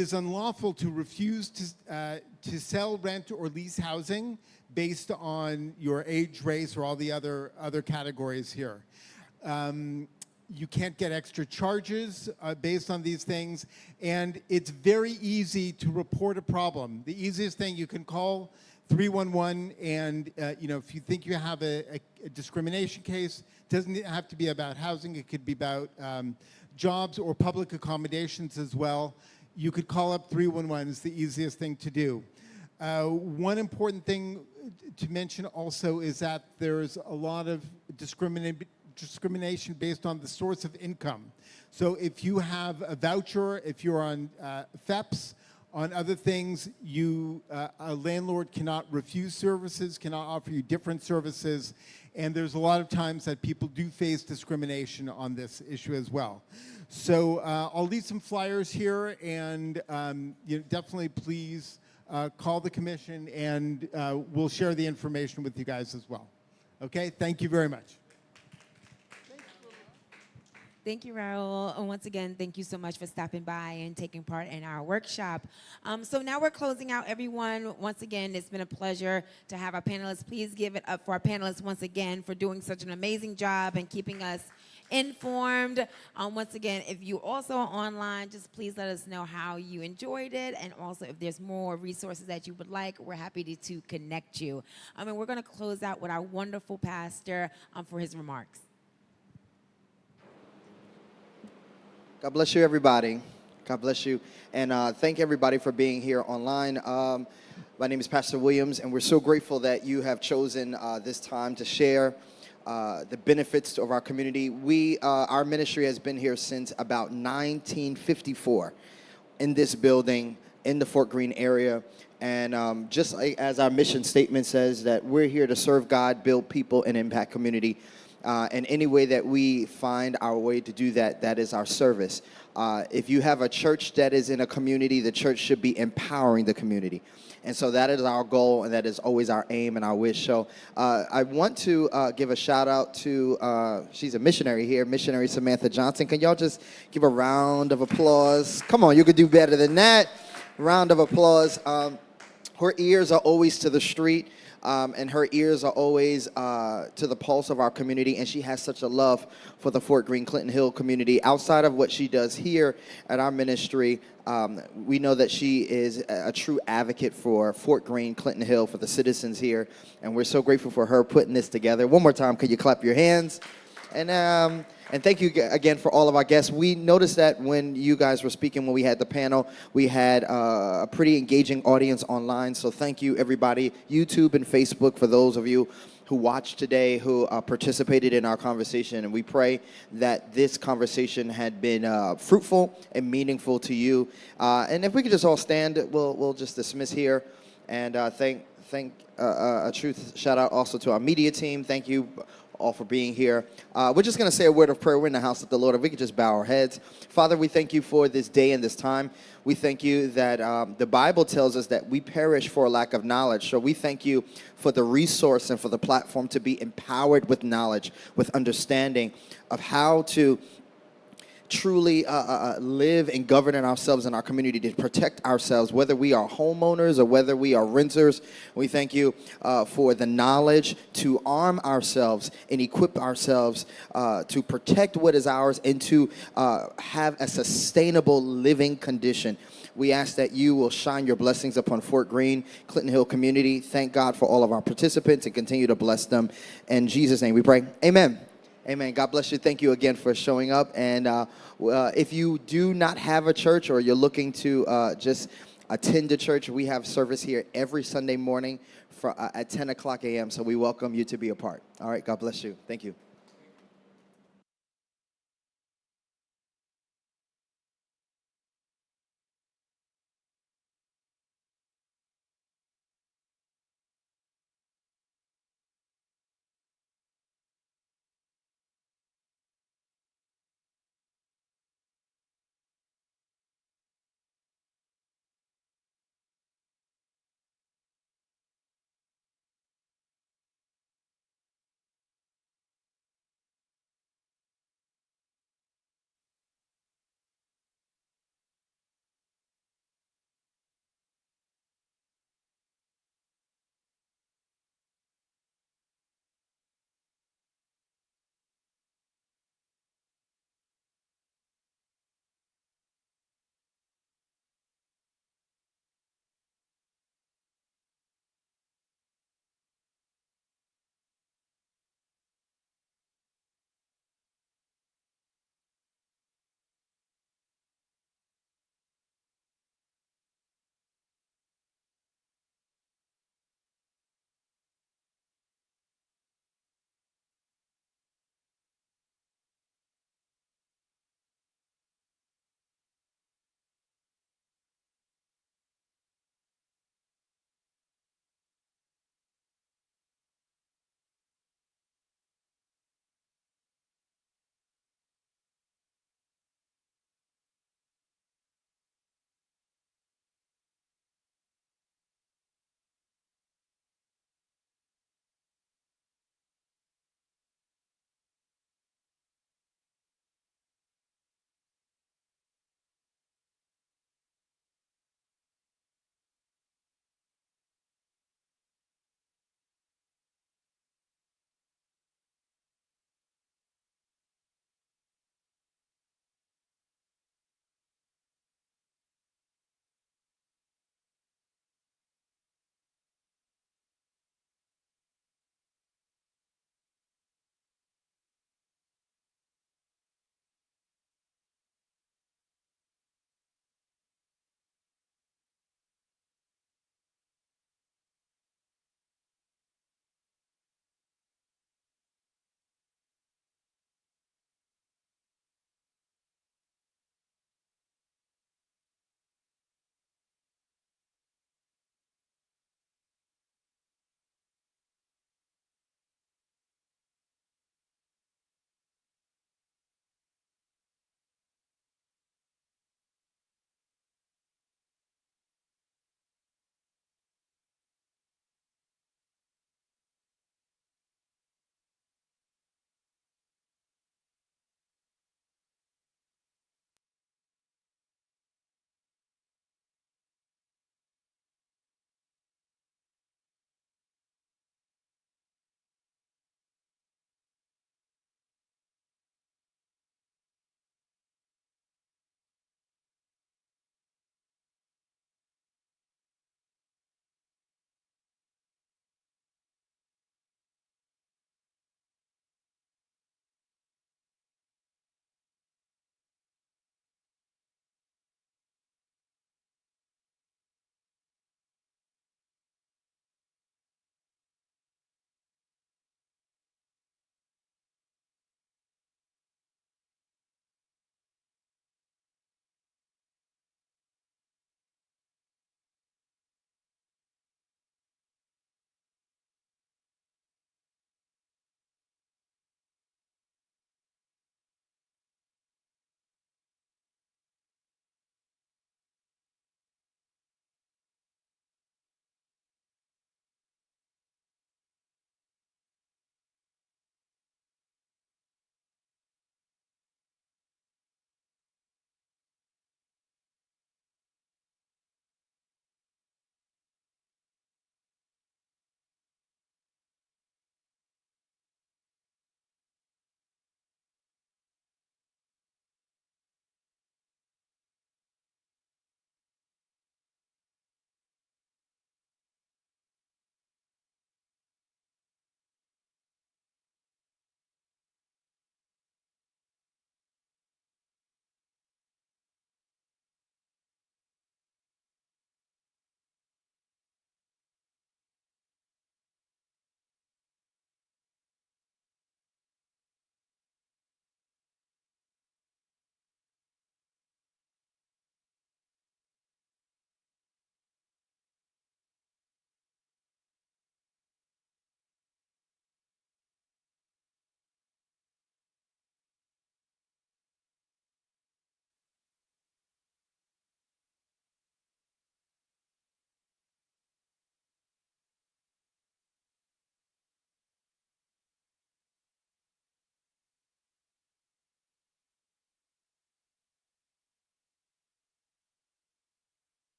is unlawful to refuse to sell, rent, or lease housing based on your age, race, or all the other categories here. You can't get extra charges based on these things, and it's very easy to report a problem. The easiest thing, you can call 311, and if you think you have a discrimination case, it doesn't have to be about housing. It could be about jobs or public accommodations as well. You could call up 311. It's the easiest thing to do. One important thing to mention also is that there's a lot of discrimination based on the source of income. So if you have a voucher, if you're on FEPS, on other things, a landlord cannot refuse services, cannot offer you different services, and there's a lot of times that people do face discrimination on this issue as well. So I'll leave some flyers here, and definitely please call the commission, and we'll share the information with you guys as well. Okay, thank you very much. Thank you, Raul. And once again, thank you so much for stopping by and taking part in our workshop. So now we're closing out, everyone. Once again, it's been a pleasure to have our panelists. Please give it up for our panelists once again for doing such an amazing job and keeping us informed. Once again, if you also are online, just please let us know how you enjoyed it, and also if there's more resources that you would like, we're happy to connect you. And we're going to close out with our wonderful pastor for his remarks. God bless you, everybody. God bless you. And thank everybody for being here online. My name is Pastor Williams, and we're so grateful that you have chosen this time to share the benefits of our community. Our ministry has been here since about 1954 in this building in the Fort Greene area. And just like as our mission statement says, that we're here to serve God, build people, and impact community. And any way that we find our way to do that, that is our service. If you have a church that is in a community, the church should be empowering the community. And so that is our goal, and that is always our aim and our wish. So I want to give a shout out to, she's a missionary here, Missionary Samantha Johnson. Can y'all just give a round of applause? Come on, you could do better than that. round of applause. Her ears are always to the street, and her ears are always to the pulse of our community, and she has such a love for the Fort Greene Clinton Hill community. Outside of what she does here at our ministry, we know that she is a true advocate for Fort Greene Clinton Hill, for the citizens here, and we're so grateful for her putting this together. One more time, could you clap your hands? And thank you again for all of our guests. We noticed that when you guys were speaking, when we had the panel, we had a pretty engaging audience online. So thank you, everybody, YouTube and Facebook, for those of you who watched today, who participated in our conversation. And we pray that this conversation had been fruitful and meaningful to you. And if we could just all stand, we'll just dismiss here. And thank a truth shout out also to our media team. Thank you all for being here. We're just going to say a word of prayer. We're in the house of the Lord. If we could just bow our heads. Father, we thank you for this day and this time. We thank you that the Bible tells us that we perish for a lack of knowledge. So we thank you for the resource and for the platform to be empowered with knowledge, with understanding of how to truly live and govern in ourselves in our community, to protect ourselves, whether we are homeowners or whether we are renters. We thank you for the knowledge to arm ourselves and equip ourselves to protect what is ours and to have a sustainable living condition. We ask that you will shine your blessings upon Fort Greene, Clinton Hill community. Thank God for all of our participants and continue to bless them. In Jesus' name we pray. Amen. Amen. God bless you. Thank you again for showing up. And if you do not have a church or you're looking to just attend a church, we have service here every Sunday morning at 10 o'clock a.m. So we welcome you to be a part. All right. God bless you. Thank you.